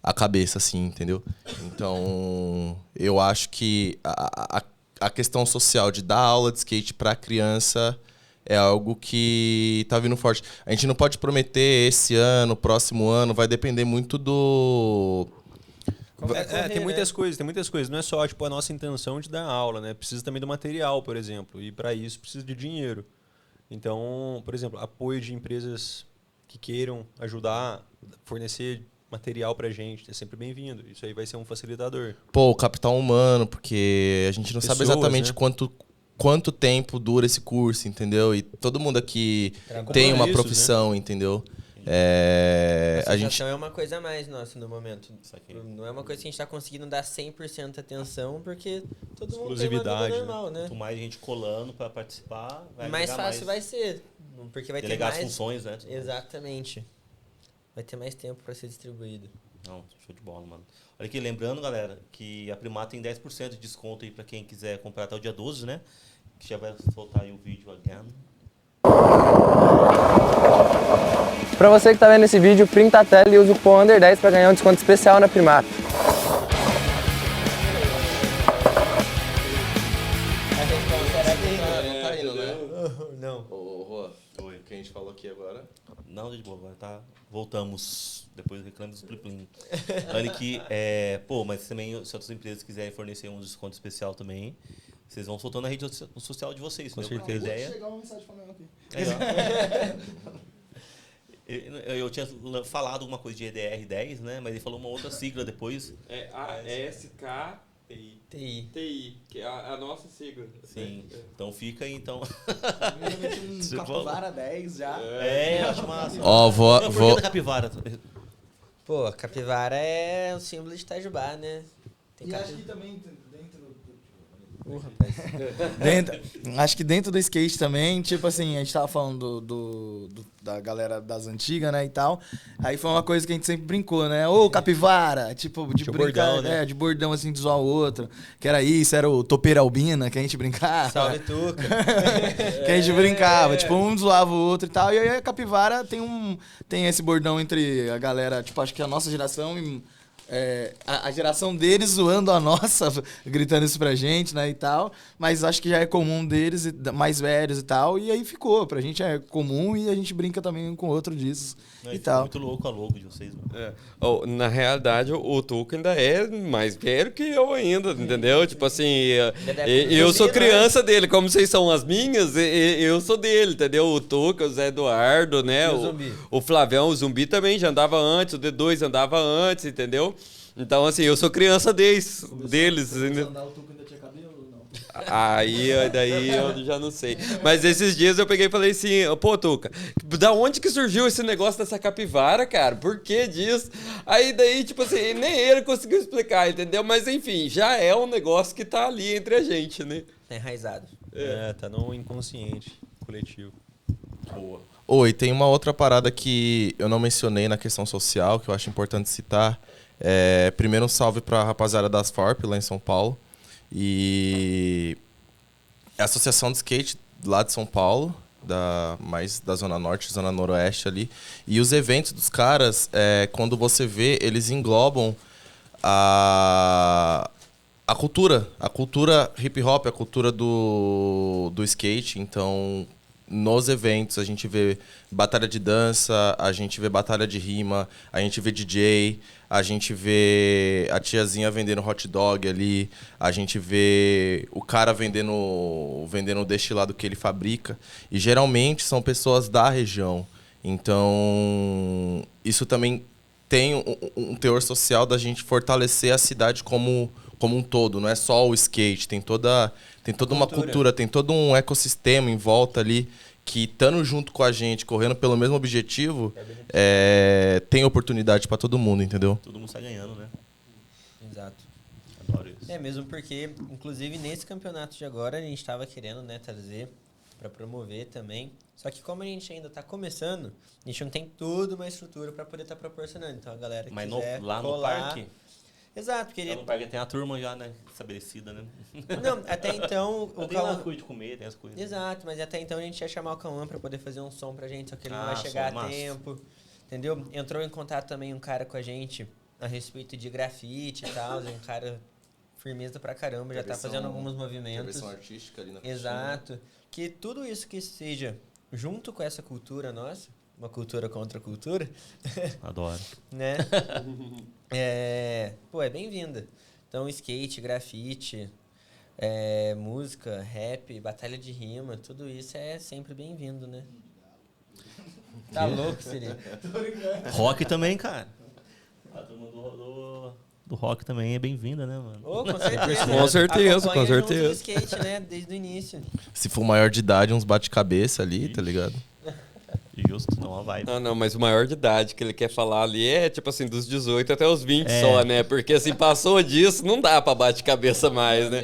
a cabeça, assim, entendeu? Então, eu acho que a questão social de dar aula de skate para criança é algo que tá vindo forte. A gente não pode prometer esse ano, próximo ano, vai depender muito do... Tem muitas coisas. Não é só tipo, a nossa intenção de dar aula, né? Precisa também do material, por exemplo. E para isso precisa de dinheiro. Então, por exemplo, apoio de empresas que queiram ajudar, fornecer material pra gente, é sempre bem-vindo. Isso aí vai ser um facilitador. Pô, o capital humano, porque a gente não sabe exatamente, né, quanto tempo dura esse curso, entendeu? E todo mundo aqui tem uma profissão, né? Entendeu? A gente é uma coisa a mais nossa no momento. Não é uma coisa que a gente tá conseguindo dar 100% atenção, porque todo mundo tem uma vida normal, né? Quanto mais gente colando para participar, mais fácil vai ser, porque vai delegar ter mais as funções, né? Exatamente. Vai ter mais tempo para ser distribuído. Não, show de bola, mano. Olha aqui, lembrando, galera, que a Primata tem 10% de desconto aí para quem quiser comprar até o dia 12, né? Que já vai soltar aí o vídeo again. Pra você que tá vendo esse vídeo, printa a tela e usa o cupom UNDER10 para ganhar um desconto especial na Primata. Não tá indo, né? Não. Ô, Rô, o que a gente falou aqui agora? Não, de boa, agora tá. Voltamos. Depois do reclame dos Plim. Olha aqui, mas também, se outras empresas quiserem fornecer um desconto especial também, vocês vão soltando na rede social de vocês. Com certeza. Ideia. Chegar uma mensagem falando aqui. Eu tinha falado alguma coisa de EDR10, né? Mas ele falou uma outra sigla depois. TI, que é a nossa sigla. Sim. Então fica aí, então. Um Capivara 10 já. Acho massa. Ó, Por que da Capivara? Pô, a capivara é o símbolo de Itajubá, né? E acho que também acho que dentro do skate também, tipo assim, a gente tava falando da galera das antigas, né, e tal. Aí foi uma coisa que a gente sempre brincou, né? Ô, capivara! Tipo, de brincar, bordão, né? De bordão, assim, de zoar o outro. Que era isso, era o topeira albina, que a gente brincava. Salve, Tuca! Que a gente brincava, tipo, um zoava o outro e tal. E aí a capivara tem esse bordão entre a galera, tipo, acho que a nossa geração e... a geração deles zoando a nossa, gritando isso pra gente, né, e tal. Mas acho que já é comum deles, mais velhos e tal. E aí ficou. Pra gente é comum e a gente brinca também um com o outro disso e tal. Muito louco a logo de vocês, mano. Na realidade, o Tuca ainda é mais velho que eu ainda, entendeu? Tipo assim, eu sou criança dele. Como vocês são as minhas, eu sou dele, entendeu? O Tuca, o Zé Eduardo, né? O Flavião, o Zumbi também já andava antes, o D2 andava antes, entendeu? Então, assim, eu sou criança deles. Andar, o Tuca ainda tinha cabelo ou não? Daí eu já não sei. Mas esses dias eu peguei e falei assim, pô, Tuca, da onde que surgiu esse negócio dessa capivara, cara? Por que disso? Aí daí, tipo assim, nem ele conseguiu explicar, entendeu? Mas enfim, já é um negócio que tá ali entre a gente, né? Tá enraizado. Tá no inconsciente coletivo. Boa. E tem uma outra parada que eu não mencionei na questão social, que eu acho importante citar. Primeiro um salve pra rapaziada das FORP lá em São Paulo. E a Associação de Skate lá de São Paulo, mais da Zona Norte, Zona Noroeste ali. E os eventos dos caras, quando você vê, eles englobam a cultura hip hop, a cultura do skate. Então, nos eventos a gente vê batalha de dança, a gente vê batalha de rima, a gente vê DJ, a gente vê a tiazinha vendendo hot dog ali, a gente vê o cara vendendo o destilado que ele fabrica. E geralmente são pessoas da região. Então, isso também tem um teor social da gente fortalecer a cidade como um todo. Não é só o skate, tem toda uma cultura, tem todo um ecossistema em volta ali que, estando junto com a gente, correndo pelo mesmo objetivo, tem oportunidade para todo mundo, entendeu? Todo mundo sai ganhando, né? Exato. Adoro isso. Mesmo porque, inclusive, nesse campeonato de agora, a gente estava querendo, né, trazer para promover também. Só que como a gente ainda está começando, a gente não tem toda uma estrutura para poder estar proporcionando. Então, a galera que quiser lá no colar... parque? Exato, porque Lá no parque tem a turma já, né, estabelecida, né? Não, até então... Tem lá coisa de comer, tem as coisas. Exato, mas até então a gente ia chamar o Cauã para poder fazer um som pra gente, só que ele não vai som, chegar a massa. tempo, entendeu? Entrou em contato também um cara com a gente a respeito de grafite e tal, um cara firmeza pra caramba, já tá fazendo alguns movimentos. Artística ali na Exato. Que tudo isso que seja junto com essa cultura nossa, uma cultura contra a cultura, Adoro. né? Pô, é bem-vinda. Então, skate, grafite, música, rap, batalha de rima, tudo isso é sempre bem-vindo, né? Tá louco, Siri? Rock também, cara. A turma do rock também é bem-vinda, né, mano? Oh, com certeza. Com certeza, Acompanha com certeza. junto do skate, né? Desde o início. Se for maior de idade, uns bate-cabeça ali, tá ligado? Justo, não, a vibe. Não, mas o maior de idade que ele quer falar ali é, tipo assim, dos 18 até os 20 É. só, né? Porque, assim, passou disso, não dá pra bate-cabeça mais, né?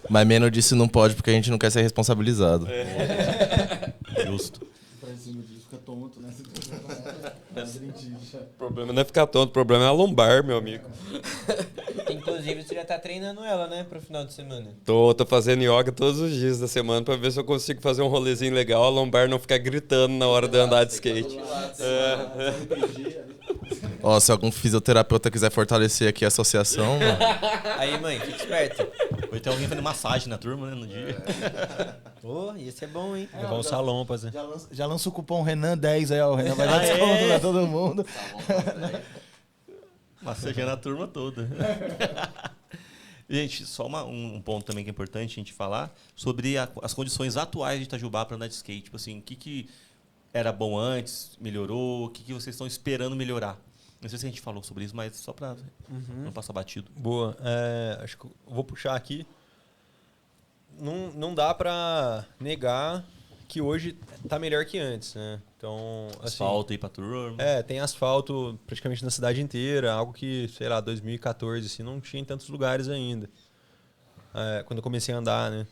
Mas menos disso não pode, porque a gente não quer ser responsabilizado. Justo. Pra cima disso, fica tonto, né? O problema não é ficar tonto, o problema é a lombar, meu amigo. Inclusive, você já tá treinando ela, né? Pro final de semana. Tô fazendo yoga todos os dias da semana pra ver se eu consigo fazer um rolezinho legal, a lombar não ficar gritando na hora de andar de skate. Ó, se algum fisioterapeuta quiser fortalecer aqui a associação, mano, Aí, mãe, fica esperto. Vai ter alguém fazendo massagem na turma, né, no dia. Pô, isso é bom, hein? Levar um salão pra fazer. Já lança o cupom Renan10 aí, ó. O Renan vai dar desconto pra todo mundo. Massageando a turma toda. Gente, só um ponto também que é importante a gente falar sobre as condições atuais de Itajubá para andar de skate. Tipo assim, o que era bom antes, melhorou, o que vocês estão esperando melhorar? Não sei se a gente falou sobre isso, mas só para não passar batido. Boa. Acho que eu vou puxar aqui. Não dá pra negar que hoje tá melhor que antes, né? Então, assim, Asfalto aí pra turma. tem asfalto praticamente na cidade inteira, algo que, sei lá, 2014, assim, não tinha em tantos lugares ainda. Quando eu comecei a andar, né?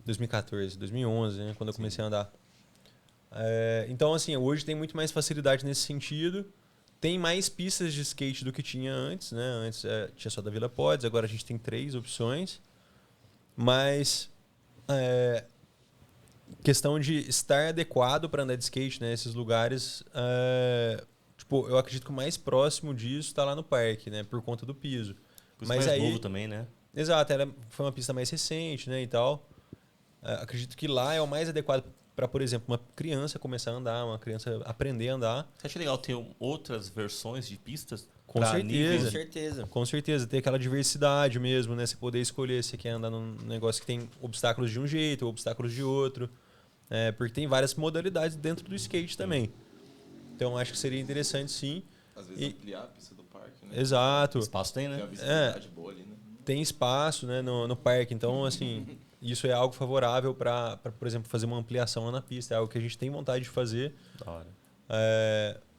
2014, 2011, né? Quando eu comecei a andar. Então, assim, hoje tem muito mais facilidade nesse sentido. Tem mais pistas de skate do que tinha antes, né? Antes tinha só da Vila Pods, agora a gente tem 3 opções. Mas questão de estar adequado para andar de skate, né? Esses lugares, tipo, eu acredito que o mais próximo disso está lá no parque, né? Por conta do piso. Mas Mas mais aí, novo também, né? exato, ela foi uma pista mais recente, né? E tal. Acredito que lá é o mais adequado para, por exemplo, uma criança começar a andar, uma criança aprender a andar. Você acha legal ter outras versões de pistas? Com pra certeza. níveis? Com certeza. Com certeza, ter aquela diversidade mesmo, né? Você poder escolher se quer andar num negócio que tem obstáculos de um jeito ou obstáculos de outro. Porque tem várias modalidades dentro do skate também. Então, acho que seria interessante, sim. às vezes ampliar a pista do parque, né? Exato. Espaço tem, né? Tem uma visibilidade boa ali, né? Tem espaço, né, no parque. Então, assim, isso é algo favorável para, por exemplo, fazer uma ampliação lá na pista. É algo que a gente tem vontade de fazer. Da hora.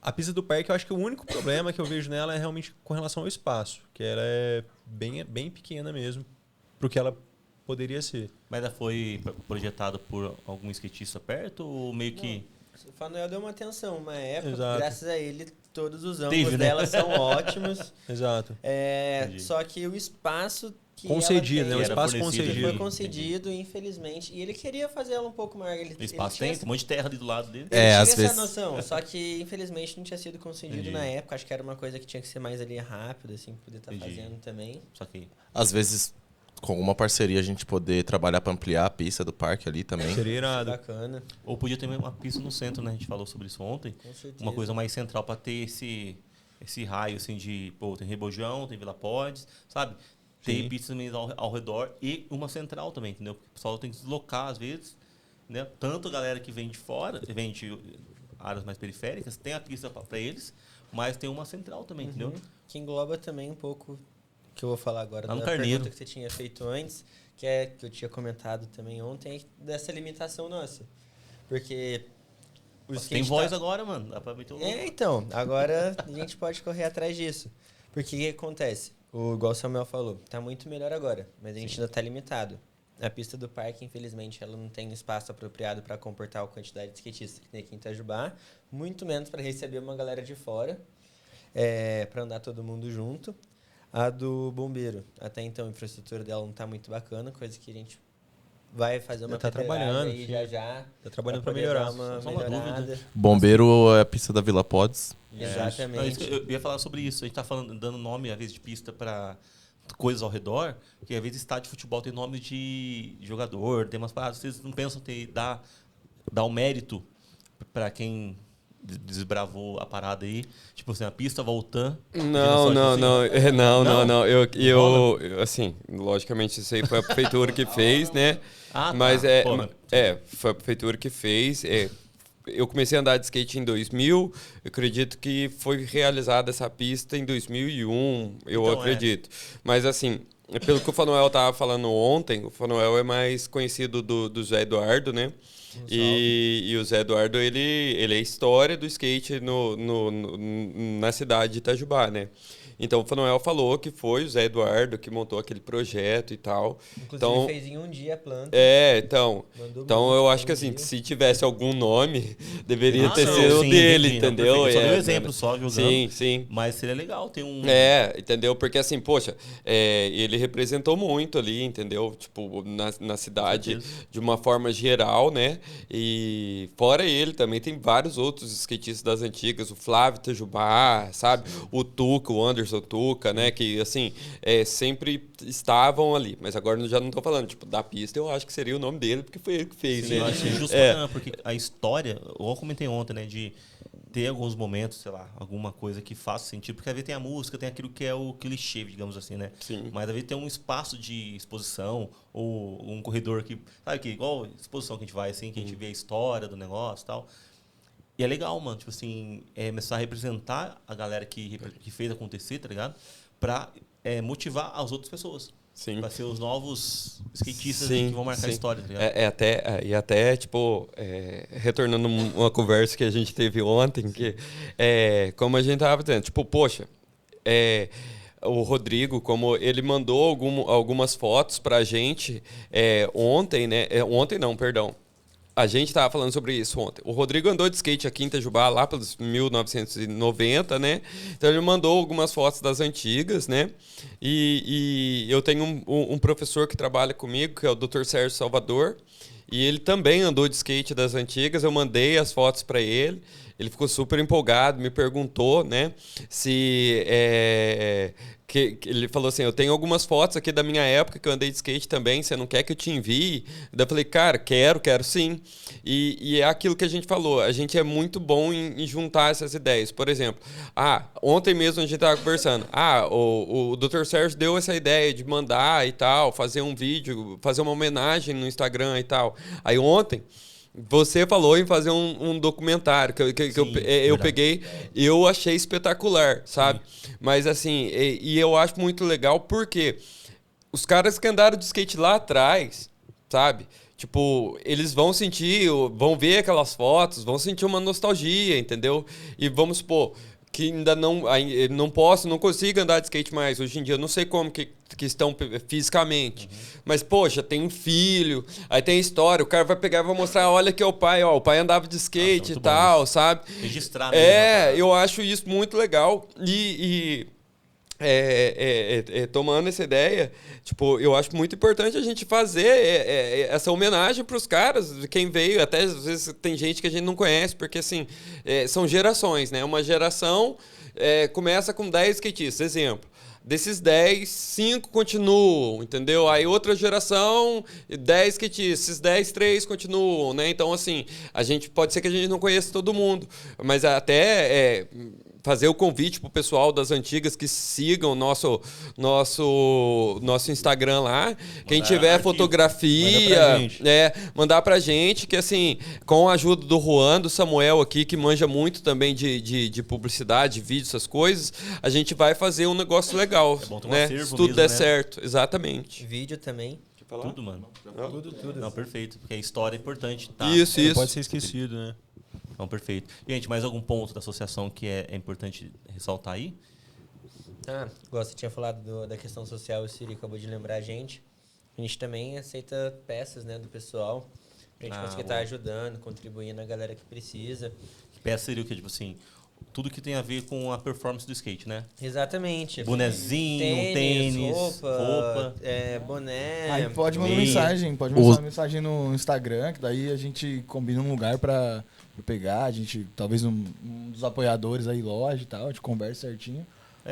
A pista do parque, eu acho que o único problema que eu vejo nela é realmente com relação ao espaço. Que ela é bem pequena mesmo pro que ela poderia ser. Mas ela foi projetado por algum skatista perto ou meio que... O Fanuel deu uma atenção uma época, Exato. graças a ele todos os ângulos Teve, né? dela são ótimos. Exato. Entendi. Só que o espaço que Concedido, né? ela O tem, espaço Era fornecido. foi concedido. concedido, infelizmente. E ele queria fazer ela um pouco maior. Ele O espaço tinha tem um monte de terra ali do lado dele. Ele É, tinha às essa vezes- noção, só que infelizmente não tinha sido concedido Entendi. na época. Acho que era uma coisa que tinha que ser mais ali rápido, assim, pra poder estar Entendi. fazendo também. Só que Às vezes, com alguma parceria, a gente poder trabalhar para ampliar a pista do parque ali também. Seria irado. Bacana, ou podia ter uma pista no centro, né? A gente falou sobre isso ontem. com certeza. Uma coisa mais central para ter esse raio assim de, pô, tem Rebojão, tem Vila Podes, sabe? Tem Sim. pistas também ao redor e uma central também, entendeu? Porque o pessoal tem que se deslocar às vezes, né? Tanto a galera que vem de fora, vem de áreas mais periféricas, tem a pista para eles, mas tem uma central também, entendeu? Que engloba também um pouco que eu vou falar agora Lá no da Carneiro. pergunta que você tinha feito antes, que eu tinha comentado também ontem, dessa limitação nossa. Porque o Tem skate voz tá- agora, mano. Dá pra meter um louco. então, agora a gente pode correr atrás disso. Porque o que acontece? Igual o Samuel falou, tá muito melhor agora, mas a gente ainda tá limitado. A pista do parque, infelizmente, ela não tem espaço apropriado para comportar a quantidade de skatistas que tem aqui em Itajubá, muito menos para receber uma galera de fora, para andar todo mundo junto. A do bombeiro, até então a infraestrutura dela não tá muito bacana, coisa que a gente vai fazer uma Tá peneirada trabalhando, aí sim. já. Tá trabalhando pra poder melhorar. dar uma Só uma dúvida. melhorada. Bombeiro é a pista da Vila Pods. Não, isso Exatamente. que eu ia falar sobre isso. A gente tá falando, dando nome, às vezes, de pista para coisas ao redor, que às vezes estádio de futebol tem nome de jogador, tem umas paradas. Vocês não pensam em dar o mérito para quem desbravou a parada aí? Tipo assim, a pista Voltan. Não. Eu, assim, logicamente isso aí foi a prefeitura que fez, né? Ah, tá. Mas Pô, mas- foi a prefeitura que fez. Eu comecei a andar de skate em 2000. Eu acredito que foi realizada essa pista em 2001, eu Então, acredito. Mas assim, pelo que o Fanuel estava falando ontem, o Fanuel é mais conhecido do Zé Eduardo, né? E o Zé Eduardo, ele é a história do skate na cidade de Itajubá, né? Então o Fanuel falou que foi o Zé Eduardo que montou aquele projeto e tal. Inclusive Então, fez em um dia a planta. então Mandou eu muito, acho que um assim, dia. se tivesse algum nome, deveria ter não, sido o sim, dele, entendi, não, entendeu? perfeito. Só dei um É, exemplo só jogando. Sim. Mas seria legal ter um. Entendeu? Porque assim, poxa, ele representou muito ali, entendeu? Tipo, na cidade certeza. de uma forma geral, né? E fora ele, também tem vários outros skatistas das antigas, o Flávio Itajubá, sabe? O Tuca, o Anderson Tuca, né? Que, assim, sempre estavam ali. Mas agora eu já não tô falando, tipo, da pista eu acho que seria o nome dele, porque foi ele que fez, Sim, né? eu achei justo pra caramba, porque a história, igual eu comentei ontem, né, de ter alguns momentos, sei lá, alguma coisa que faça sentido, porque às vezes tem a música, tem aquilo que é o clichê, digamos assim, né? Sim. Mas às vezes tem um espaço de exposição, ou um corredor que, sabe, que igual exposição que a gente vai, assim, que a gente vê a história do negócio e tal. E é legal, mano, tipo assim, começar a representar a galera que fez acontecer, tá ligado? Pra motivar as outras pessoas. Sim. Pra ser os novos skatistas Sim, que vão marcar a sim. história, tá ligado? Até, tipo, retornando uma conversa que a gente teve ontem, que como a gente tava dizendo, tipo, poxa, o Rodrigo, como ele mandou algumas fotos pra gente ontem, né? Ontem não, perdão. A gente estava falando sobre isso ontem. O Rodrigo andou de skate aqui em Itajubá lá pelos 1990, né? Então ele mandou algumas fotos das antigas, né? E eu tenho um professor que trabalha comigo, que é o Dr. Sérgio Salvador, e ele também andou de skate das antigas. Eu mandei as fotos para ele. Ele ficou super empolgado, me perguntou, né, se que ele falou assim, eu tenho algumas fotos aqui da minha época que eu andei de skate também, você não quer que eu te envie? Daí eu falei, cara, quero sim. E é aquilo que a gente falou, a gente é muito bom em juntar essas ideias. Por exemplo, ontem mesmo a gente estava conversando, o Dr. Sérgio deu essa ideia de mandar e tal, fazer um vídeo, fazer uma homenagem no Instagram e tal. Aí ontem, você falou em fazer um documentário que eu peguei, eu achei espetacular, sabe? Mas assim, e eu acho muito legal porque os caras que andaram de skate lá atrás, sabe? Tipo, eles vão ver aquelas fotos, vão sentir uma nostalgia, entendeu? E vamos supor, que ainda não consiga andar de skate mais. Hoje em dia eu não sei como que estão fisicamente. Mas, poxa, tem um filho, aí tem história, o cara vai pegar e vai mostrar, olha que é o pai, ó, o pai andava de skate e tal, sabe? Registrar mesmo. Eu acho isso muito legal tomando essa ideia, tipo, eu acho muito importante a gente fazer essa homenagem para os caras, quem veio, até às vezes tem gente que a gente não conhece, porque assim, são gerações, né? Uma geração começa com 10 skatistas, exemplo. Desses 10, 5 continuam, entendeu? Aí outra geração, 10 skatistas, esses 10, 3 continuam, né? Então, assim, pode ser que a gente não conheça todo mundo, mas até fazer o convite pro pessoal das antigas que sigam nosso Instagram lá. Quem tiver fotografia, mandar pra gente, que assim, com a ajuda do Juan, do Samuel aqui, que manja muito também de publicidade, vídeo, essas coisas, a gente vai fazer um negócio legal, né? Se tudo der certo, exatamente. Vídeo também. Tudo, mano. Tudo. Não, perfeito, porque a história é importante. Tá? Isso. Não pode ser esquecido, né? Não, perfeito. Gente, mais algum ponto da associação que é importante ressaltar aí? Igual você tinha falado da questão social, o Siri acabou de lembrar a gente. A gente também aceita peças, né, do pessoal, pra gente conseguir estar ajudando, contribuindo a galera que precisa. Que peça seria o quê? Tipo assim, tudo que tem a ver com a performance do skate, né? Exatamente. Bonezinho, tênis, roupa. Boné. Aí pode mandar uma mensagem no Instagram, que daí a gente combina um lugar pra pegar, a gente, talvez um dos apoiadores aí, loja e tal, a gente conversa certinho.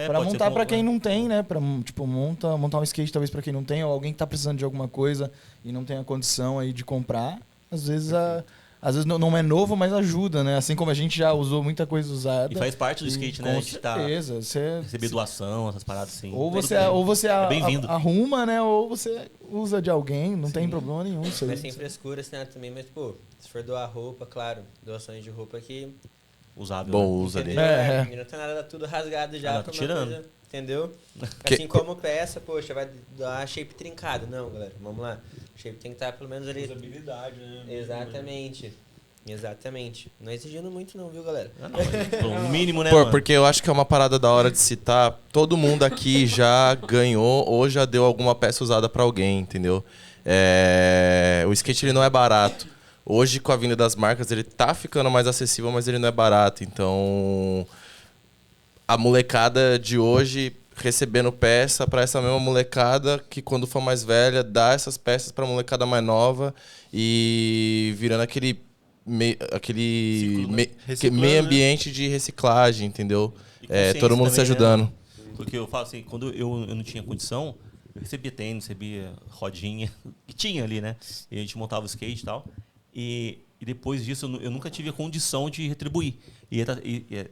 Pra montar pra quem não tem, né? Pra, tipo, montar um skate talvez pra quem não tem, ou alguém que tá precisando de alguma coisa e não tem a condição aí de comprar. Às vezes não é novo, mas ajuda, né? Assim como a gente já usou muita coisa usada. E faz parte do skate, né? Com certeza. Receber doação, essas paradas assim. Ou você arruma, né? Ou você usa de alguém, não tem problema nenhum. Mas sem frescura, assim, também, mas, pô, se for doar roupa, claro, doações de roupa que... Usável. Bom uso ali. Não tem nada tudo rasgado já. Tá tirando. Coisa, entendeu? Assim como peça, poxa, vai dar shape trincado. Não, galera, vamos lá. O shape tem que estar pelo menos ali... Usabilidade, né? Exatamente. Não exigindo muito não, viu, galera? O mínimo, né, Pô, mano? porque eu acho que é uma parada da hora de citar. Todo mundo aqui já ganhou ou já deu alguma peça usada pra alguém, entendeu? O skate ele não é barato. Hoje, com a vinda das marcas, ele tá ficando mais acessível, mas ele não é barato. Então, a molecada de hoje recebendo peça para essa mesma molecada que, quando for mais velha, dá essas peças para a molecada mais nova e virando aquele meio ambiente de reciclagem, entendeu? Todo mundo se ajudando. Né? Porque eu falo assim, quando eu não tinha condição, eu recebia tênis, recebia rodinha, que tinha ali, né? E a gente montava o skate e tal. E depois disso, eu nunca tive a condição de retribuir. E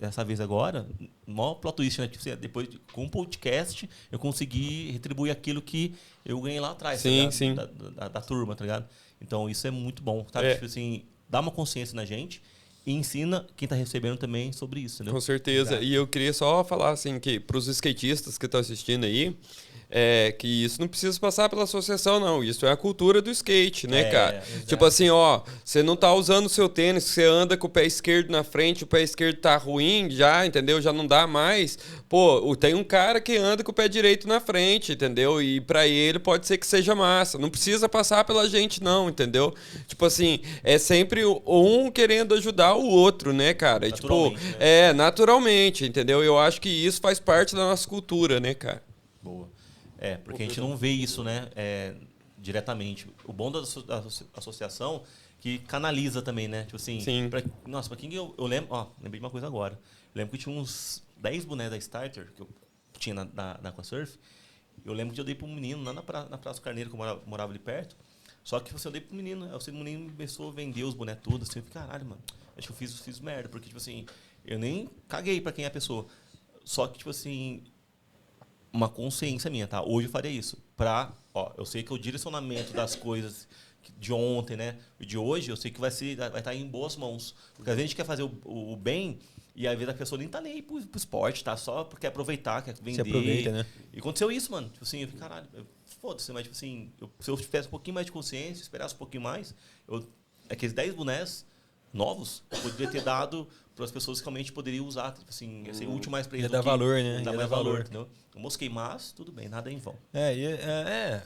essa vez agora, o maior plot twist, né? Tipo, depois, com o podcast, eu consegui retribuir aquilo que eu ganhei lá atrás. Sim, tá sim. Da turma, tá ligado? Então, isso é muito bom, sabe? Tipo assim, dá uma consciência na gente e ensina quem tá recebendo também sobre isso, entendeu? Com certeza. Exato. E eu queria só falar, assim, que pros skatistas que estão assistindo aí, que isso não precisa passar pela associação, não. Isso é a cultura do skate, né, cara? Exato. Tipo assim, ó, você não tá usando o seu tênis, você anda com o pé esquerdo na frente, o pé esquerdo tá ruim já, entendeu? Já não dá mais. Pô, tem um cara que anda com o pé direito na frente, entendeu? E pra ele pode ser que seja massa. Não precisa passar pela gente, não, entendeu? Tipo assim, é sempre um querendo ajudar o outro, né, cara? E, tipo, naturalmente, entendeu? Eu acho que isso faz parte da nossa cultura, né, cara? Boa. Porque a gente não vê isso, né, diretamente. O bom da associação que canaliza também, né? Tipo assim, pra quem eu lembro, lembrei de uma coisa agora. Eu lembro que tinha uns 10 bonés da Starter que eu tinha na Aquasurf. Eu lembro que eu dei para um menino lá na Praça do Carneiro, que eu morava ali perto. Só que eu dei para um menino, aí o menino começou a vender os bonés todos, assim, eu falei, caralho, mano, acho que eu fiz merda, porque, tipo assim, eu nem caguei para quem é a pessoa. Só que, tipo assim, uma consciência minha, tá? Hoje eu faria isso. Eu sei que o direcionamento das coisas de ontem, né? E de hoje, eu sei que vai estar em boas mãos. Porque às vezes a gente quer fazer o bem e às vezes a pessoa nem tá nem aí pro esporte, tá? Só porque quer aproveitar, quer vender. Se aproveita, né? E aconteceu isso, mano. Tipo assim, eu falei, caralho, foda-se, mas tipo assim, se eu tivesse um pouquinho mais de consciência, esperasse um pouquinho mais, aqueles 10 bonés novos, poderia ter dado para as pessoas que realmente poderiam usar, tipo assim, ia ser útil mais para eles. Ia dar valor, né? Ia dar Ia mais dar valor, valor. entendeu? Eu mosquei, mas tudo bem, nada é em vão.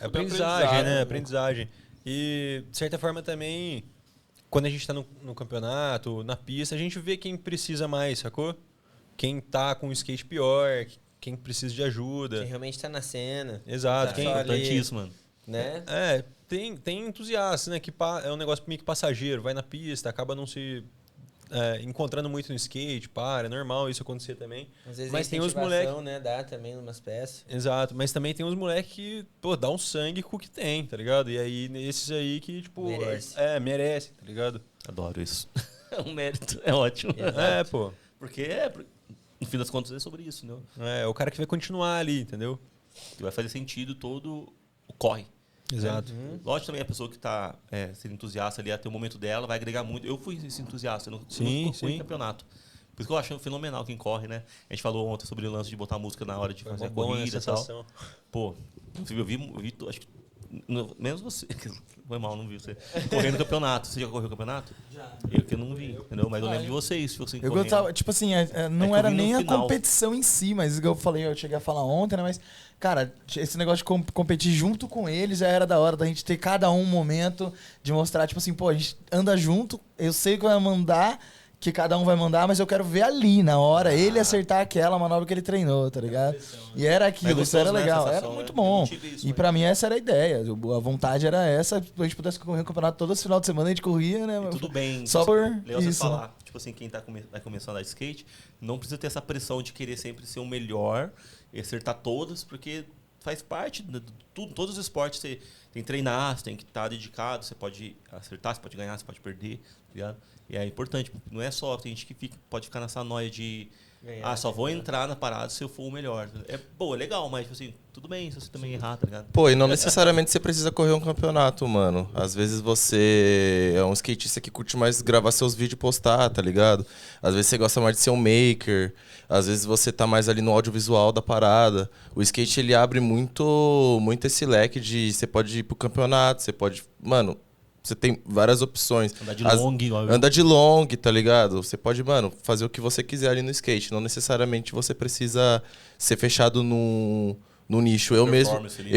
Aprendizagem, né? Aprendizagem. E, de certa forma, também, quando a gente está no campeonato, na pista, a gente vê quem precisa mais, sacou? Quem tá com o skate pior, quem precisa de ajuda. Quem realmente tá na cena. Exato. Tá Quem, só ali, Importantíssimo, mano. né? tem entusiastas, né? Que é um negócio meio que passageiro, vai na pista, acaba não se encontrando muito no skate, é normal isso acontecer também. Às vezes Mas tem os incentivação, né? Dá também umas peças. Exato, mas também tem uns moleques que, pô, dá um sangue com o que tem, tá ligado? E aí, esses aí que, tipo... Merece, tá ligado? Adoro isso. É um mérito, é ótimo. Pô. Porque, no fim das contas, é sobre isso, né? É o cara que vai continuar ali, entendeu? Que vai fazer sentido todo o corre. Exato. Lógico também a pessoa que está sendo entusiasta ali até o momento dela vai agregar muito. Eu fui esse entusiasta, eu não fui em campeonato. Por isso que eu acho fenomenal quem corre, né? A gente falou ontem sobre o lance de botar música na hora de fazer a corrida e tal. Pô, eu vi, acho que menos você. Foi mal, não vi você. Correndo no campeonato. Você já correu o campeonato? Já. Eu que não vi, entendeu? Mas eu lembro de vocês, se você Eu gostava, tipo assim, não era nem a competição em si, mas isso que eu falei, eu cheguei a falar ontem, né? Mas, cara, esse negócio de competir junto com eles já era da hora da gente ter cada um momento de mostrar, tipo assim, pô, a gente anda junto, eu sei que vai mandar, que cada um vai mandar, mas eu quero ver ali, na hora, ele acertar aquela manobra que ele treinou, tá ligado? E era aquilo, isso era legal, era muito bom. E pra mim essa era a ideia, a vontade era essa, se a gente pudesse correr o campeonato todo esse final de semana, a gente corria, né? E tudo bem. Só por você isso. falar, tipo assim, quem vai começando a andar de skate, não precisa ter essa pressão de querer sempre ser o melhor e acertar todas, porque faz parte de tudo, todos os esportes você tem que treinar, você tem que estar dedicado, você pode acertar, você pode ganhar, você pode perder, tá ligado? E é importante, não é só, tem gente que pode ficar nessa noia de só vou entrar na parada se eu for o melhor. É legal, mas assim, tudo bem se você também errar, tá ligado? Pô, e não necessariamente você precisa correr um campeonato, mano. Às vezes você é um skatista que curte mais gravar seus vídeos e postar, tá ligado? Às vezes você gosta mais de ser um maker. Às vezes você tá mais ali no audiovisual da parada. O skate, ele abre muito esse leque de... Você pode ir pro campeonato, você pode... Mano, você tem várias opções. Andar de long, igual eu. Anda de long, tá ligado? Você pode, mano, fazer o que você quiser ali no skate. Não necessariamente você precisa ser fechado no nicho. Eu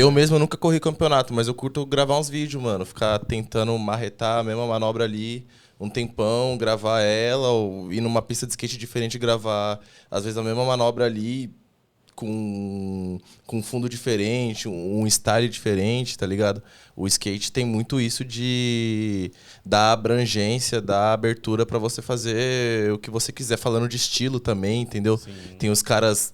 mesmo nunca corri campeonato, mas eu curto gravar uns vídeos, mano. Ficar tentando marretar a mesma manobra ali um tempão, gravar ela, ou ir numa pista de skate diferente e gravar, às vezes, a mesma manobra ali com um fundo diferente, um style diferente, tá ligado? O skate tem muito isso de dar abrangência, dar abertura pra você fazer o que você quiser, falando de estilo também, entendeu? Sim. Tem os caras...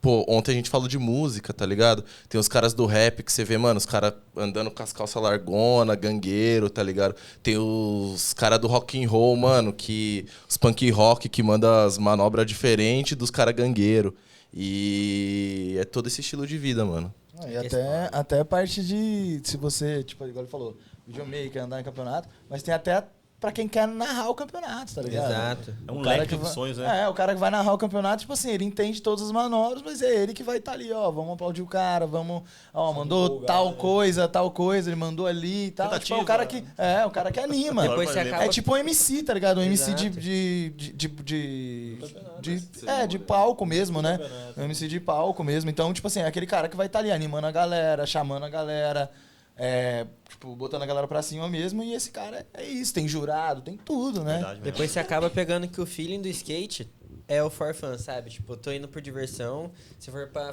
Pô, ontem a gente falou de música, tá ligado? Tem os caras do rap que você vê, mano, os caras andando com as calças largona, gangueiro, tá ligado? Tem os caras do rock and roll, mano, que os punk rock que manda as manobras diferentes dos caras gangueiro. E é todo esse estilo de vida, mano. E até a parte de, se você, tipo, igual ele falou, videomaker, andar em campeonato, mas tem até pra quem quer narrar o campeonato, tá ligado? Exato. É um leque de opções, né? O cara que vai narrar o campeonato, tipo assim, ele entende todas as manobras, mas é ele que vai estar ali, ó, vamos aplaudir o cara, vamos, ó, mandou tal coisa, ele mandou ali e tal. Tipo, é o cara que anima. Depois você acaba... É tipo um MC, tá ligado? Um MC de palco mesmo, né? Um MC de palco mesmo. Então, tipo assim, é aquele cara que vai estar ali animando a galera, chamando a galera, tipo, botando a galera pra cima mesmo, e esse cara é isso, tem jurado, tem tudo, né? Verdade, depois você acaba pegando que o feeling do skate é o for fun, sabe? Tipo, eu tô indo por diversão, se for pra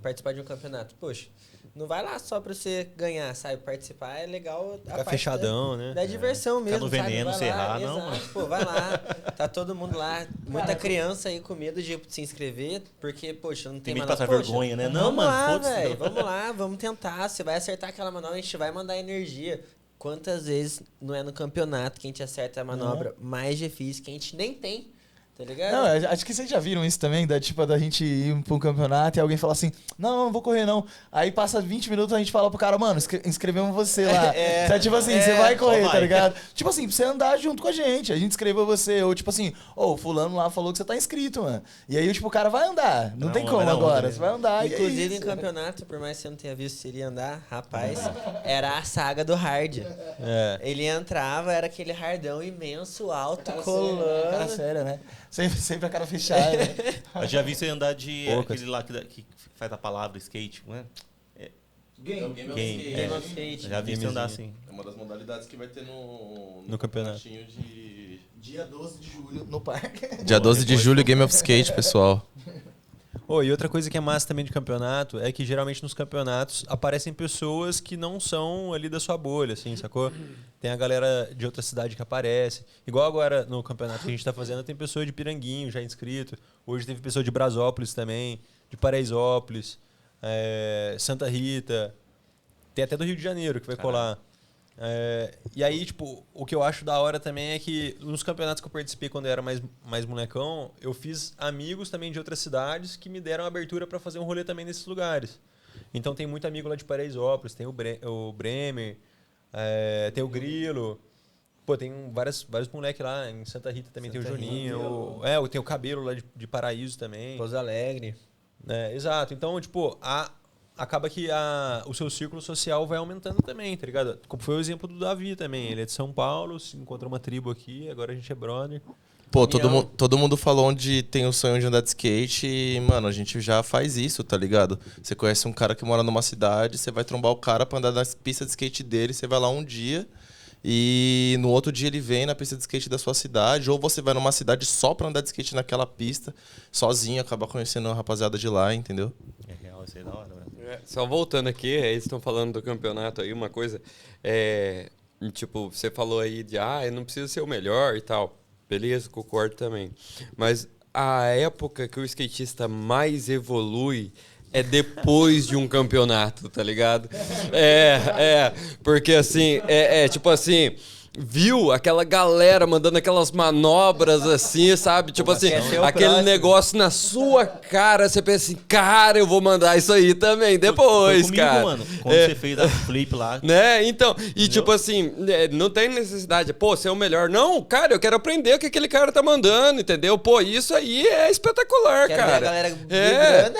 participar de um campeonato, poxa, não vai lá só pra você ganhar, sabe? Participar é legal. Ficar fechadão, né? Da diversão mesmo, no veneno, sabe? se errar, não, mano. Pô, vai lá, tá todo mundo lá. Muita criança aí com medo de se inscrever, porque, poxa, não tem medo mais de passar vergonha, né? Não, vamos mano, lá, velho, vamos lá, vamos tentar. Você vai acertar aquela manobra, a gente vai mandar energia. Quantas vezes não é no campeonato que a gente acerta a manobra mais difícil, que a gente nem tem, tá ligado? Não, acho que vocês já viram isso também, da gente ir pra um campeonato e alguém falar assim, não vou correr não. Aí passa 20 minutos a gente fala pro cara, mano, inscrevemos você lá. Tipo assim, você vai correr, tá ligado? Tipo assim, pra você andar junto com a gente inscreveu você. Ou tipo assim, o fulano lá falou que você tá inscrito, mano. E aí, tipo, o cara vai andar. Não tem como agora, você vai andar. Inclusive em campeonato, por mais que você não tenha visto se iria andar, rapaz, era a saga do hard. Ele entrava, era aquele hardão imenso, alto, colando. Cara sério, né? Sempre a cara fechada. Né? Eu já vi você andar de aquele lá que faz a palavra skate, não é? Game of Skate. Já vi você andar assim. É uma das modalidades que vai ter no campeonato. De... Dia 12 de julho no parque. Dia 12 de julho, Game of Skate, pessoal. E outra coisa que é massa também de campeonato é que geralmente nos campeonatos aparecem pessoas que não são ali da sua bolha, assim, sacou? Tem a galera de outra cidade que aparece. Igual agora no campeonato que a gente tá fazendo, tem pessoa de Piranguinho já inscrito. Hoje teve pessoa de Brasópolis também, de Paraisópolis, Santa Rita. Tem até do Rio de Janeiro que vai colar. E aí, tipo, o que eu acho da hora também é que nos campeonatos que eu participei quando eu era mais molecão, eu fiz amigos também de outras cidades que me deram abertura para fazer um rolê também nesses lugares. Então tem muito amigo lá de Paraisópolis, tem o Bremer, tem o Grilo. Pô, tem vários moleques lá em Santa Rita também, tem o Juninho. Tem o Cabelo lá de Paraíso também. Pouso Alegre. Exato. Então, tipo, acaba que o seu círculo social vai aumentando também, tá ligado? Como foi o exemplo do Davi também. Ele é de São Paulo, se encontrou uma tribo aqui, agora a gente é brother. Pô, todo mundo falou onde tem o sonho de andar de skate e, mano, a gente já faz isso, tá ligado? Você conhece um cara que mora numa cidade, você vai trombar o cara pra andar na pista de skate dele, você vai lá um dia e no outro dia ele vem na pista de skate da sua cidade, ou você vai numa cidade só pra andar de skate naquela pista, sozinho, acabar conhecendo a rapaziada de lá, entendeu? É real, isso aí é da hora, velho. Só voltando aqui, eles estão falando do campeonato aí, uma coisa, tipo, você falou aí de, eu não preciso ser o melhor e tal. Beleza, concordo também. Mas a época que o skatista mais evolui é depois de um campeonato, tá ligado? Porque assim, tipo assim... Viu aquela galera mandando aquelas manobras assim, sabe? Tipo assim, aquele negócio na sua cara, você pensa assim, cara, eu vou mandar isso aí também depois, foi comigo, cara. Mano, quando você fez a flip lá. Né? Então, e tipo assim, não tem necessidade, pô, ser o melhor. Não, cara, eu quero aprender o que aquele cara tá mandando, entendeu? Pô, isso aí é espetacular, Quero cara. ver a galera vibrando.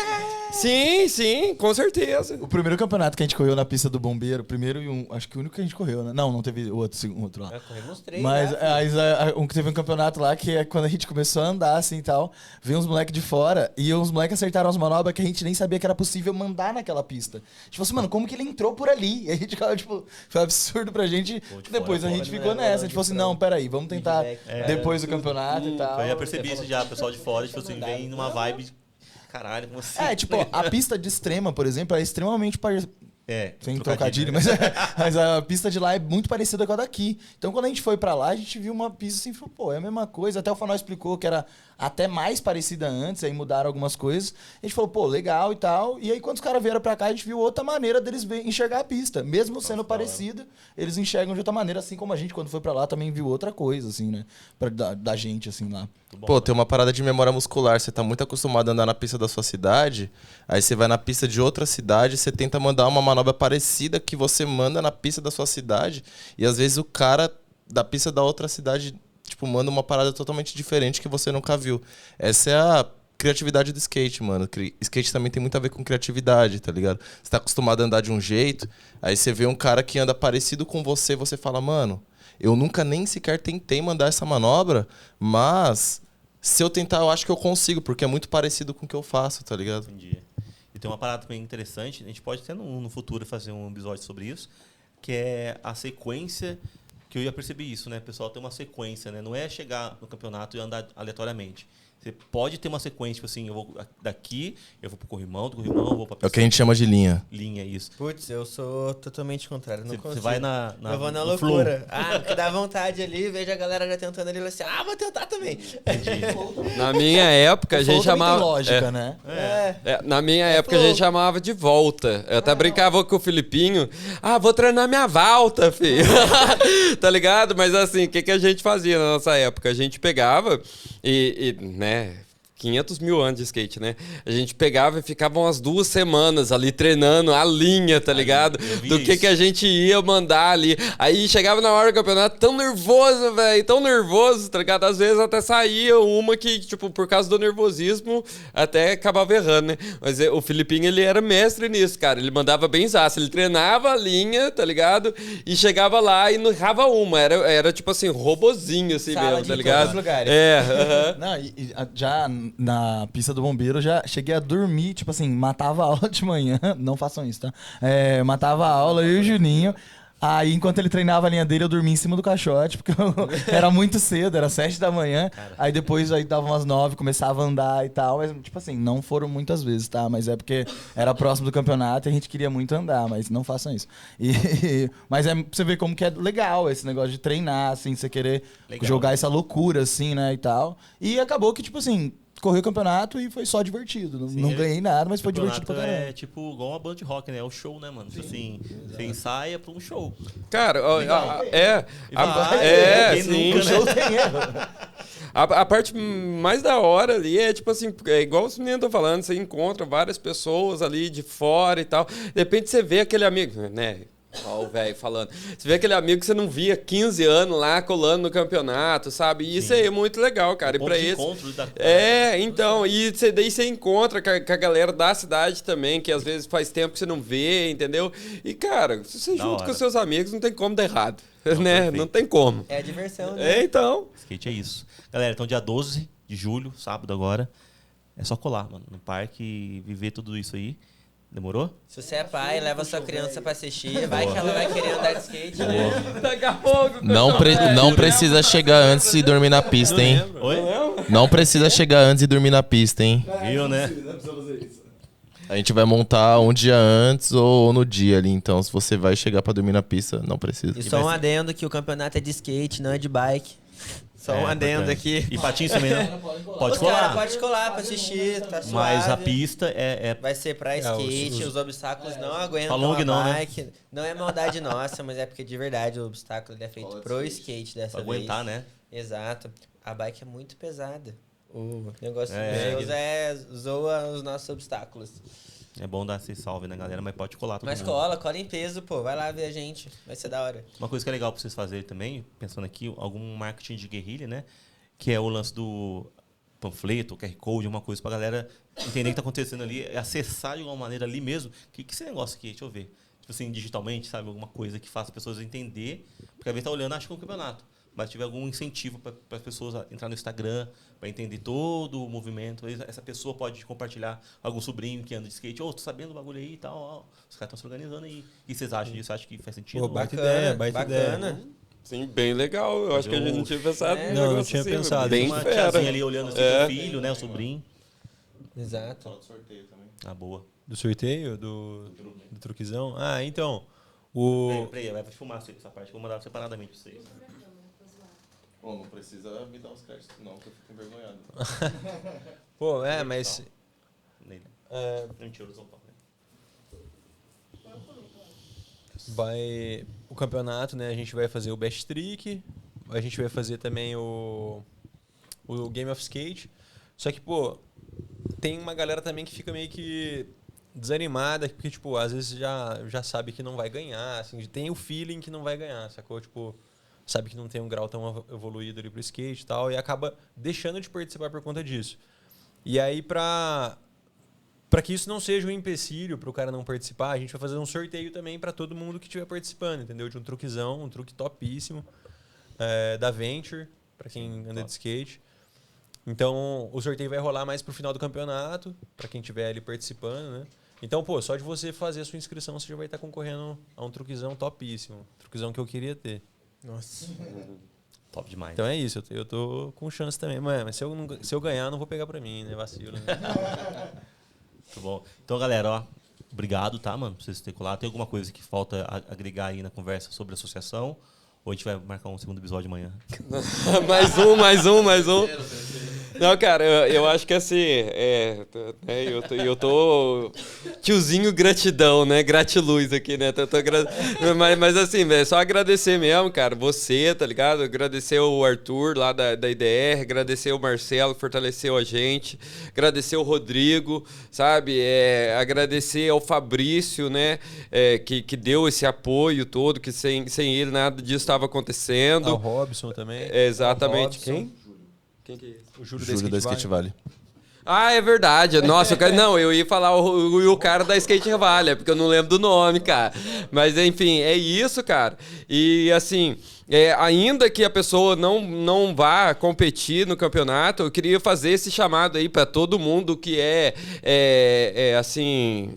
Sim, com certeza. O primeiro campeonato que a gente correu na pista do Bombeiro, acho que o único que a gente correu, né? Não teve outro lá. Corremos 3. Mas teve um campeonato lá que é quando a gente começou a andar assim e tal, veio uns moleques de fora e os moleques acertaram as manobras que a gente nem sabia que era possível mandar naquela pista. A gente falou assim, mano, como que ele entrou por ali? E a gente ficava, tipo, foi um absurdo pra gente. Depois a gente ficou nessa. A gente falou assim, não, peraí, vamos tentar depois do campeonato e tal. Eu já percebi isso já, o pessoal de fora, tipo assim, vem numa vibe de caralho, como assim? Tipo, a pista de extrema, por exemplo, é extremamente sem trocadilho, né? mas a pista de lá é muito parecida com a daqui. Então, quando a gente foi pra lá, a gente viu uma pista assim, falou, pô, é a mesma coisa. Até o Fanal explicou que era até mais parecida antes, aí mudaram algumas coisas. A gente falou, pô, legal e tal. E aí, quando os caras vieram pra cá, a gente viu outra maneira deles enxergar a pista. Mesmo sendo parecida, eles enxergam de outra maneira, assim como a gente, quando foi pra lá, também viu outra coisa, assim, né? Da gente, assim, lá. Pô, tem uma parada de memória muscular. Você tá muito acostumado a andar na pista da sua cidade, aí você vai na pista de outra cidade, você tenta mandar uma manobra parecida que você manda na pista da sua cidade, e às vezes o cara da pista da outra cidade, tipo, manda uma parada totalmente diferente que você nunca viu. Essa é a criatividade do skate, mano. Skate também tem muito a ver com criatividade, tá ligado? Você tá acostumado a andar de um jeito, aí você vê um cara que anda parecido com você, você fala, mano, eu nunca nem sequer tentei mandar essa manobra, mas se eu tentar, eu acho que eu consigo, porque é muito parecido com o que eu faço, tá ligado? Entendi. E tem uma parada também interessante, a gente pode até no futuro fazer um episódio sobre isso, que é a sequência, que eu já percebi isso, né? O pessoal tem uma sequência, né? Não é chegar no campeonato e andar aleatoriamente. Você pode ter uma sequência, tipo assim, eu vou daqui, eu vou pro corrimão, do corrimão eu vou pra pista. É o que a gente chama de linha. Linha, isso. Putz, eu sou totalmente contrário. Não consigo. Você vai eu vou na loucura. O que dá vontade ali, vejo a galera já tentando ali, assim, vou tentar também. Na minha época, a gente chamava... Tem lógica, né? Na minha época, a gente chamava de volta. Eu até brincava com o Filipinho. Vou treinar minha volta, filho. Tá ligado? Mas assim, o que a gente fazia na nossa época? A gente pegava né, 500 mil anos de skate, né? A gente pegava e ficava umas 2 semanas ali treinando a linha, tá ligado? Do que a gente ia mandar ali. Aí chegava na hora do campeonato tão nervoso, velho, tão nervoso, tá ligado? Às vezes até saía uma que, tipo, por causa do nervosismo, até acabava errando, né? Mas o Filipinho, ele era mestre nisso, cara. Ele mandava bem zaço. Ele treinava a linha, tá ligado? E chegava lá e não errava uma. Era tipo assim, robozinho, assim mesmo, tá ligado? Lugares. Não, já na pista do bombeiro, já cheguei a dormir, tipo assim, matava a aula de manhã, não façam isso, tá? Matava a aula, eu e o Juninho. Aí, enquanto ele treinava a linha dele, eu dormia em cima do caixote, porque era muito cedo, era 7 da manhã. Cara. Aí depois aí dava umas 9, começava a andar e tal. Mas, tipo assim, não foram muitas vezes, tá? Mas é porque era próximo do campeonato e a gente queria muito andar, mas não façam isso. Mas pra você ver como que é legal esse negócio de treinar, assim, você querer jogar essa loucura, assim, né, e tal. E acabou que, tipo assim, corri o campeonato e foi só divertido. Sim, não ganhei nada, mas foi divertido pra caramba. É tipo igual uma banda de rock, né? É o show, né, mano? Sim, assim, você ensaia pra um show. Cara, sim. Nunca, show tem erro. A parte mais da hora ali é tipo assim, é igual os meninos estão falando, você encontra várias pessoas ali de fora e tal. De repente você vê aquele amigo, né? Ó, o velho falando. Você vê aquele amigo que você não via 15 anos lá colando no campeonato, sabe? E isso aí é muito legal, cara. E pra esse. Então, e daí você encontra com a galera da cidade também, que às vezes faz tempo que você não vê, entendeu? E, cara, se você junto com seus amigos, não tem como dar errado. Né? Não tem como. É a diversão, né? Então. Skate é isso. Galera, então dia 12 de julho, sábado agora, é só colar, mano, no parque e viver tudo isso aí. Demorou? Se você é pai, leva sua criança pra assistir. Vai que ela vai querer andar de skate, né? Daqui a pouco. Não precisa chegar antes e dormir na pista, hein? Oi? Não precisa chegar antes e dormir na pista, hein? Viu, né? A gente vai montar um dia antes ou no dia ali, então se você vai chegar pra dormir na pista, não precisa. E só um adendo que o campeonato é de skate, não é de bike. Só um adendo aqui. E patins também, né? Pode colar. Cara, pode colar pra assistir, tá suave. Mas a pista vai ser pra skate, os obstáculos não aguentam long, a não, bike. Né? Não é maldade nossa, mas é porque de verdade o obstáculo ele é feito pro skate dessa pra vez. aguentar, né? Exato. A bike é muito pesada. O negócio de Deus zoa os nossos obstáculos. É bom dar esse salve, né, galera? Mas pode colar todo Mas mundo. cola em peso, pô. Vai lá ver a gente. Vai ser da hora. Uma coisa que é legal pra vocês fazerem também, pensando aqui, algum marketing de guerrilha, né? Que é o lance do panfleto, QR Code, uma coisa pra galera entender o que tá acontecendo ali, acessar de alguma maneira ali mesmo. O que esse negócio aqui? Deixa eu ver. Tipo assim, digitalmente, sabe? Alguma coisa que faça as pessoas entender. Porque às vezes tá olhando, acho que é um campeonato. Mas tiver algum incentivo para as pessoas entrar no Instagram, para entender todo o movimento. Essa pessoa pode compartilhar algum sobrinho que anda de skate. Tô sabendo do bagulho aí e tal. Os caras estão se organizando aí. O que vocês acham disso? Acho que faz sentido? Pô, baita ideia. Sim, bem legal. Eu acho que a gente não tinha pensado. Não tinha pensado. Bem uma tiazinha ali olhando assim, o filho, né? O sobrinho. Exato. Fala do sorteio também. Ah, boa. Do sorteio? Do truquezão? Ah, então. Peraí, vai filmar essa parte. Vou mandar separadamente pra vocês. Pô, não precisa me dar os créditos, não, que eu fico envergonhado. Pô, mas... Mentira, São Paulo. O campeonato, né? A gente vai fazer o Best Trick, a gente vai fazer também o Game of Skate. Só que, pô, tem uma galera também que fica meio que desanimada, porque, tipo, às vezes já sabe que não vai ganhar, assim, tem o feeling que não vai ganhar, sacou? Tipo, sabe que não tem um grau tão evoluído ali pro skate e tal, e acaba deixando de participar por conta disso. E aí, pra que isso não seja um empecilho pro cara não participar, a gente vai fazer um sorteio também para todo mundo que estiver participando, entendeu? De um truquezão, um truque topíssimo, da Venture, para quem anda de skate. Então, o sorteio vai rolar mais pro final do campeonato, para quem estiver ali participando, né? Então, pô, só de você fazer a sua inscrição, você já vai estar concorrendo a um truquezão topíssimo. Truquezão que eu queria ter. Nossa. Top demais. Então é isso, eu tô com chance também. Mas se eu ganhar, não vou pegar pra mim, né? Vacilo, né? Muito bom. Então, galera, ó, obrigado, tá, mano, por vocês terem colado. Tem alguma coisa que falta agregar aí na conversa sobre a associação? Ou a gente vai marcar um segundo episódio amanhã? mais um. Não, cara, eu acho que assim, eu tô tiozinho gratidão, né? Gratiluz aqui, né? Mas assim, é só agradecer mesmo, cara. Você, tá ligado? Agradecer o Arthur lá da IDR, agradecer o Marcelo que fortaleceu a gente, agradecer o Rodrigo, sabe? Agradecer ao Fabrício, né? Que deu esse apoio todo, que sem ele nada disso estava acontecendo. O Robson também. Exatamente. Quem que é esse? O Júlio da Skate Valley. Ah, é verdade. Nossa, não, eu ia falar o cara da Skate Valley, porque eu não lembro do nome, cara. Mas, enfim, é isso, cara. E, assim, ainda que a pessoa não vá competir no campeonato, eu queria fazer esse chamado aí para todo mundo que assim...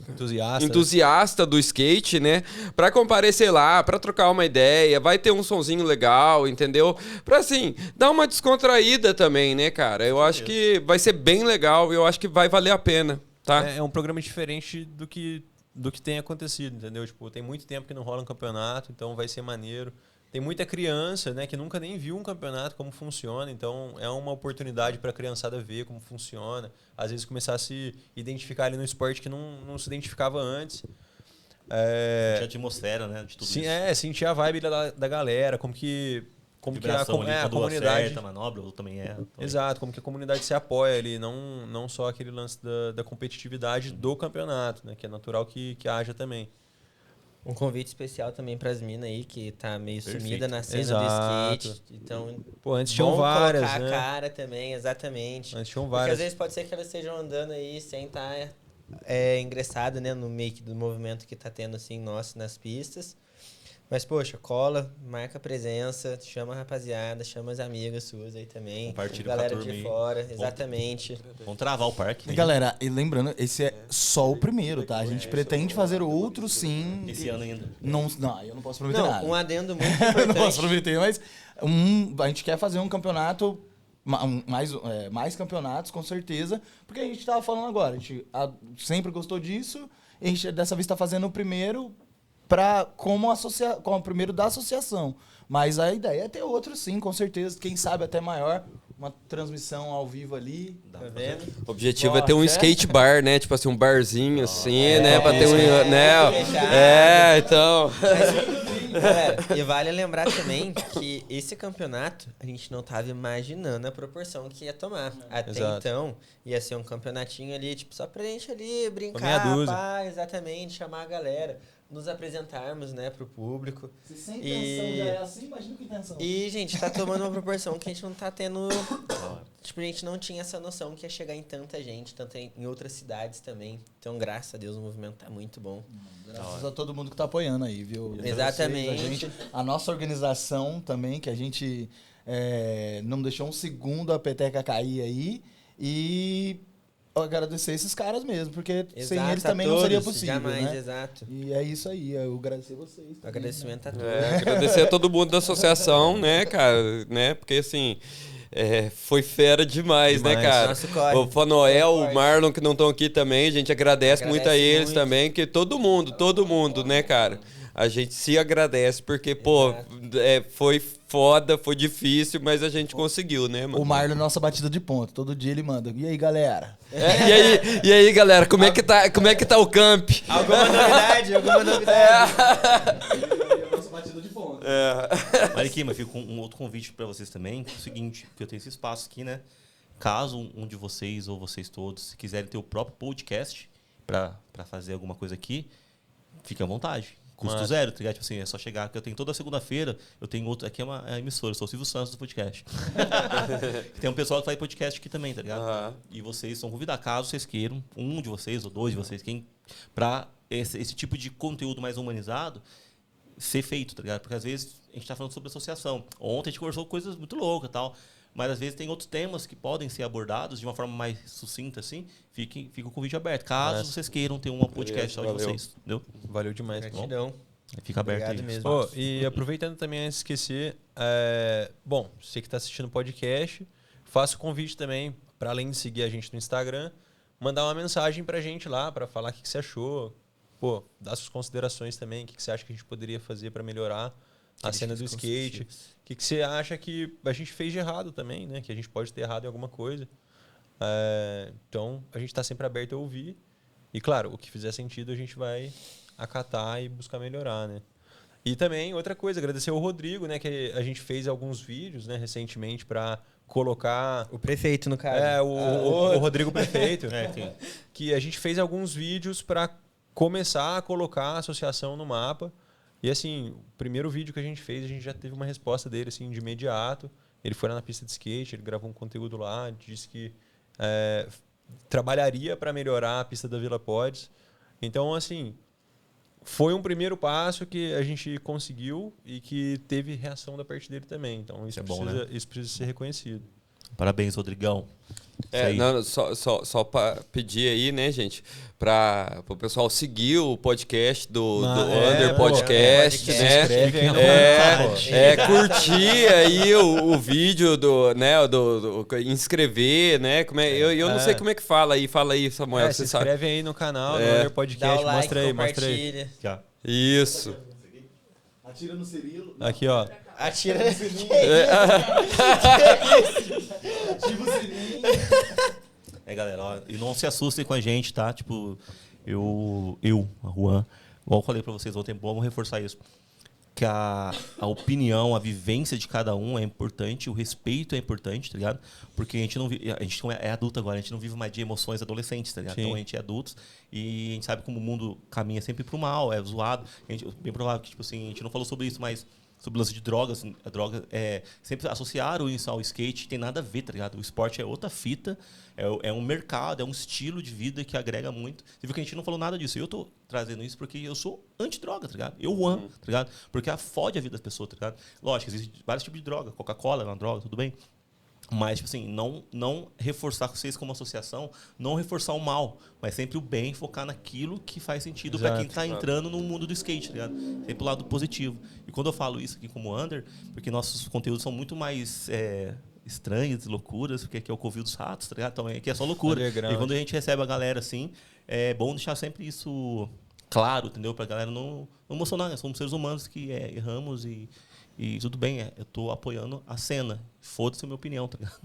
entusiasta do skate, né? Para comparecer lá, para trocar uma ideia, vai ter um sonzinho legal, entendeu? Para, assim, dar uma descontraída também, né, cara? Eu acho que vai ser bem legal. Eu acho que vai valer a pena, tá? É um programa diferente do que tem acontecido, entendeu? Tipo, tem muito tempo que não rola um campeonato, então vai ser maneiro. Tem muita criança, né, que nunca nem viu um campeonato, como funciona, então é uma oportunidade para a criançada ver como funciona. Às vezes começar a se identificar ali no esporte que não se identificava antes. Sentir a atmosfera, né, de tudo isso. Sentir a vibe da galera, como que a comunidade acerta, a manobra, ou também é. Exato, como que a comunidade se apoia ali, não só aquele lance da competitividade do campeonato, né, que é natural que haja também. Um convite especial também para as minas aí, que tá meio Perfeito. sumida na cena Exato. do skate. Então, Pô, antes tinham várias, colocar né? a cara também, exatamente. Antes tinham Porque várias. às vezes pode ser que elas estejam andando aí sem estar ingressado, né, no meio do movimento que tá tendo assim, nosso, nas pistas. Mas, poxa, cola, marca presença, chama a rapaziada, chama as amigas suas aí também. Compartilha galera com a turma de aí. fora, exatamente. Vamos travar o parque. E galera, e lembrando, esse é só o primeiro, tá? A gente pretende fazer outros sim. Esse ano ainda. Não, eu não posso prometer Não, nada. um adendo muito Eu não posso importante. prometer, mas a gente quer fazer um campeonato, mais campeonatos, com certeza, porque a gente tava falando agora, a gente sempre gostou disso, e a gente dessa vez tá fazendo o primeiro como o primeiro da associação. Mas a ideia é ter outro sim, com certeza, quem sabe até maior, uma transmissão ao vivo ali, tá vendo? O objetivo é ter um skate bar, né? Tipo assim, um barzinho assim, né? Pra ter né? Então... Galera, e vale lembrar também que esse campeonato a gente não tava imaginando a proporção que ia tomar. Até Exato. então, ia ser um campeonatinho ali, tipo, só pra gente ali Meia brincar, dúzia. exatamente, chamar a galera, nos apresentarmos, né, pro público. Se sem intenção já é assim, imagina com intenção. E, gente, tá tomando uma proporção que a gente não tá tendo... Tipo, a gente não tinha essa noção que ia chegar em tanta gente, tanto em outras cidades também. Então, graças a Deus, o movimento tá muito bom. Graças a todo mundo que tá apoiando aí, viu? Exatamente. A nossa organização também, que a gente não deixou um segundo a peteca cair aí. E agradecer esses caras mesmo, porque sem eles também não seria possível, jamais, né? exato. E é isso aí, eu agradecer vocês. O agradecimento a todos. Agradecer a todo mundo da associação, né, cara? Né? Porque assim... foi fera demais, né, cara? Nosso corre. O Fanoel, o Marlon, que não estão aqui também, a gente agradece muito a eles muito. também, que todo mundo, né, cara? A gente se agradece, porque, pô, foi foda, foi difícil, mas a gente conseguiu, né, mano? O Marlon, nossa batida de ponto, todo dia ele manda. E aí, galera? E aí, galera, como é que tá o camp? Alguma novidade? Nossa batida de ponto. Mariquima, fica com um outro convite pra vocês também, que é o seguinte, que eu tenho esse espaço aqui, né? Caso um de vocês ou vocês todos quiserem ter o próprio podcast pra fazer alguma coisa aqui, fique à vontade. Custo zero, tá ligado? Tipo assim, é só chegar, que eu tenho toda segunda-feira, eu tenho outro, aqui é uma emissora, eu sou o Silvio Santos do podcast. Tem um pessoal que faz podcast aqui também, tá ligado? E vocês são convidados, caso vocês queiram, um de vocês ou dois de vocês, pra esse tipo de conteúdo mais humanizado ser feito, tá ligado? Porque às vezes a gente tá falando sobre associação. Ontem a gente conversou coisas muito loucas e tal, mas às vezes tem outros temas que podem ser abordados de uma forma mais sucinta, assim. Fica o convite aberto. Caso vocês queiram ter um podcast só de vocês, entendeu? Valeu demais. Gratidão. Fica aberto Obrigado aí. mesmo. Pô, e aproveitando também, antes de esquecer, bom, você que está assistindo o podcast, faço o convite também, para além de seguir a gente no Instagram, mandar uma mensagem pra gente lá, para falar o que você achou, pô, dar suas considerações também, o que você acha que a gente poderia fazer para melhorar a cena do skate, o que você acha que a gente fez de errado também, né, que a gente pode ter errado em alguma coisa. Então, a gente está sempre aberto a ouvir. E, claro, o que fizer sentido a gente vai acatar e buscar melhorar, né? E também, outra coisa, agradecer ao Rodrigo, né? Que a gente fez alguns vídeos, né, recentemente para colocar... O prefeito, no caso. O Rodrigo Prefeito. Sim. Que a gente fez alguns vídeos para começar a colocar a associação no mapa. E, assim, o primeiro vídeo que a gente fez, a gente já teve uma resposta dele, assim, de imediato. Ele foi lá na pista de skate, ele gravou um conteúdo lá, disse que trabalharia para melhorar a pista da Vila Pods. Então, assim... Foi um primeiro passo que a gente conseguiu e que teve reação da parte dele também. Então, isso, né? Isso precisa ser reconhecido. Parabéns, Rodrigão. Só para pedir aí, né, gente, para o pessoal seguir o podcast do Under Podcast, né? Curtir aí o vídeo inscrever, né? Eu não sei como é que fala aí, Samuel. Se inscreve aí no canal do Under Podcast, dá o like, mostra aí. Isso. Atira no Cirilo. Aqui, ó. Atira no Cirilo. Ativa o Cirilo. Galera, ó, e não se assustem com a gente, tá? Tipo, a Juan, igual eu falei pra vocês ontem, vamos reforçar isso. Que a opinião, a vivência de cada um é importante, o respeito é importante, tá ligado? Porque a gente é adulto agora, a gente não vive mais de emoções adolescentes, tá ligado? Sim. Então a gente é adultos e a gente sabe como o mundo caminha sempre pro mal, é zoado. Bem provável que, tipo assim, a gente não falou sobre isso, mas sobre o lance de drogas, a droga sempre associaram isso ao skate, tem nada a ver, tá ligado? O esporte é outra fita, é um mercado, é um estilo de vida que agrega muito. Você viu que a gente não falou nada disso. Eu tô trazendo isso porque eu sou anti-droga, tá ligado? Eu amo, tá ligado? Porque fode a vida das pessoas, tá ligado? Lógico, existem vários tipos de droga. Coca-Cola é uma droga, tudo bem. Mas, tipo assim, não reforçar vocês como associação, não reforçar o mal, mas sempre o bem, focar naquilo que faz sentido para quem tá entrando no mundo do skate, tá ligado? Sempre o lado positivo. E quando eu falo isso aqui como Under, porque nossos conteúdos são muito mais estranhos, loucuras, porque aqui é o Covil dos Ratos, tá ligado? Então aqui é só loucura. E quando a gente recebe a galera assim, é bom deixar sempre isso claro, entendeu? Pra galera não emocionar, né? Somos seres humanos que erramos e tudo bem, eu tô apoiando a cena. Foda-se a minha opinião, tá ligado?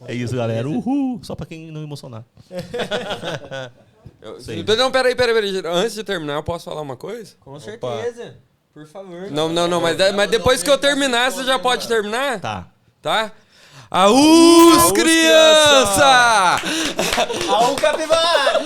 É isso, galera. Uhul! Só pra quem não emocionar. Não, peraí. Antes de terminar, eu posso falar uma coisa? Com certeza. Por favor. Não, mas depois que eu terminar, você já pode terminar? Tá? Aús, criança! Aú, capivara!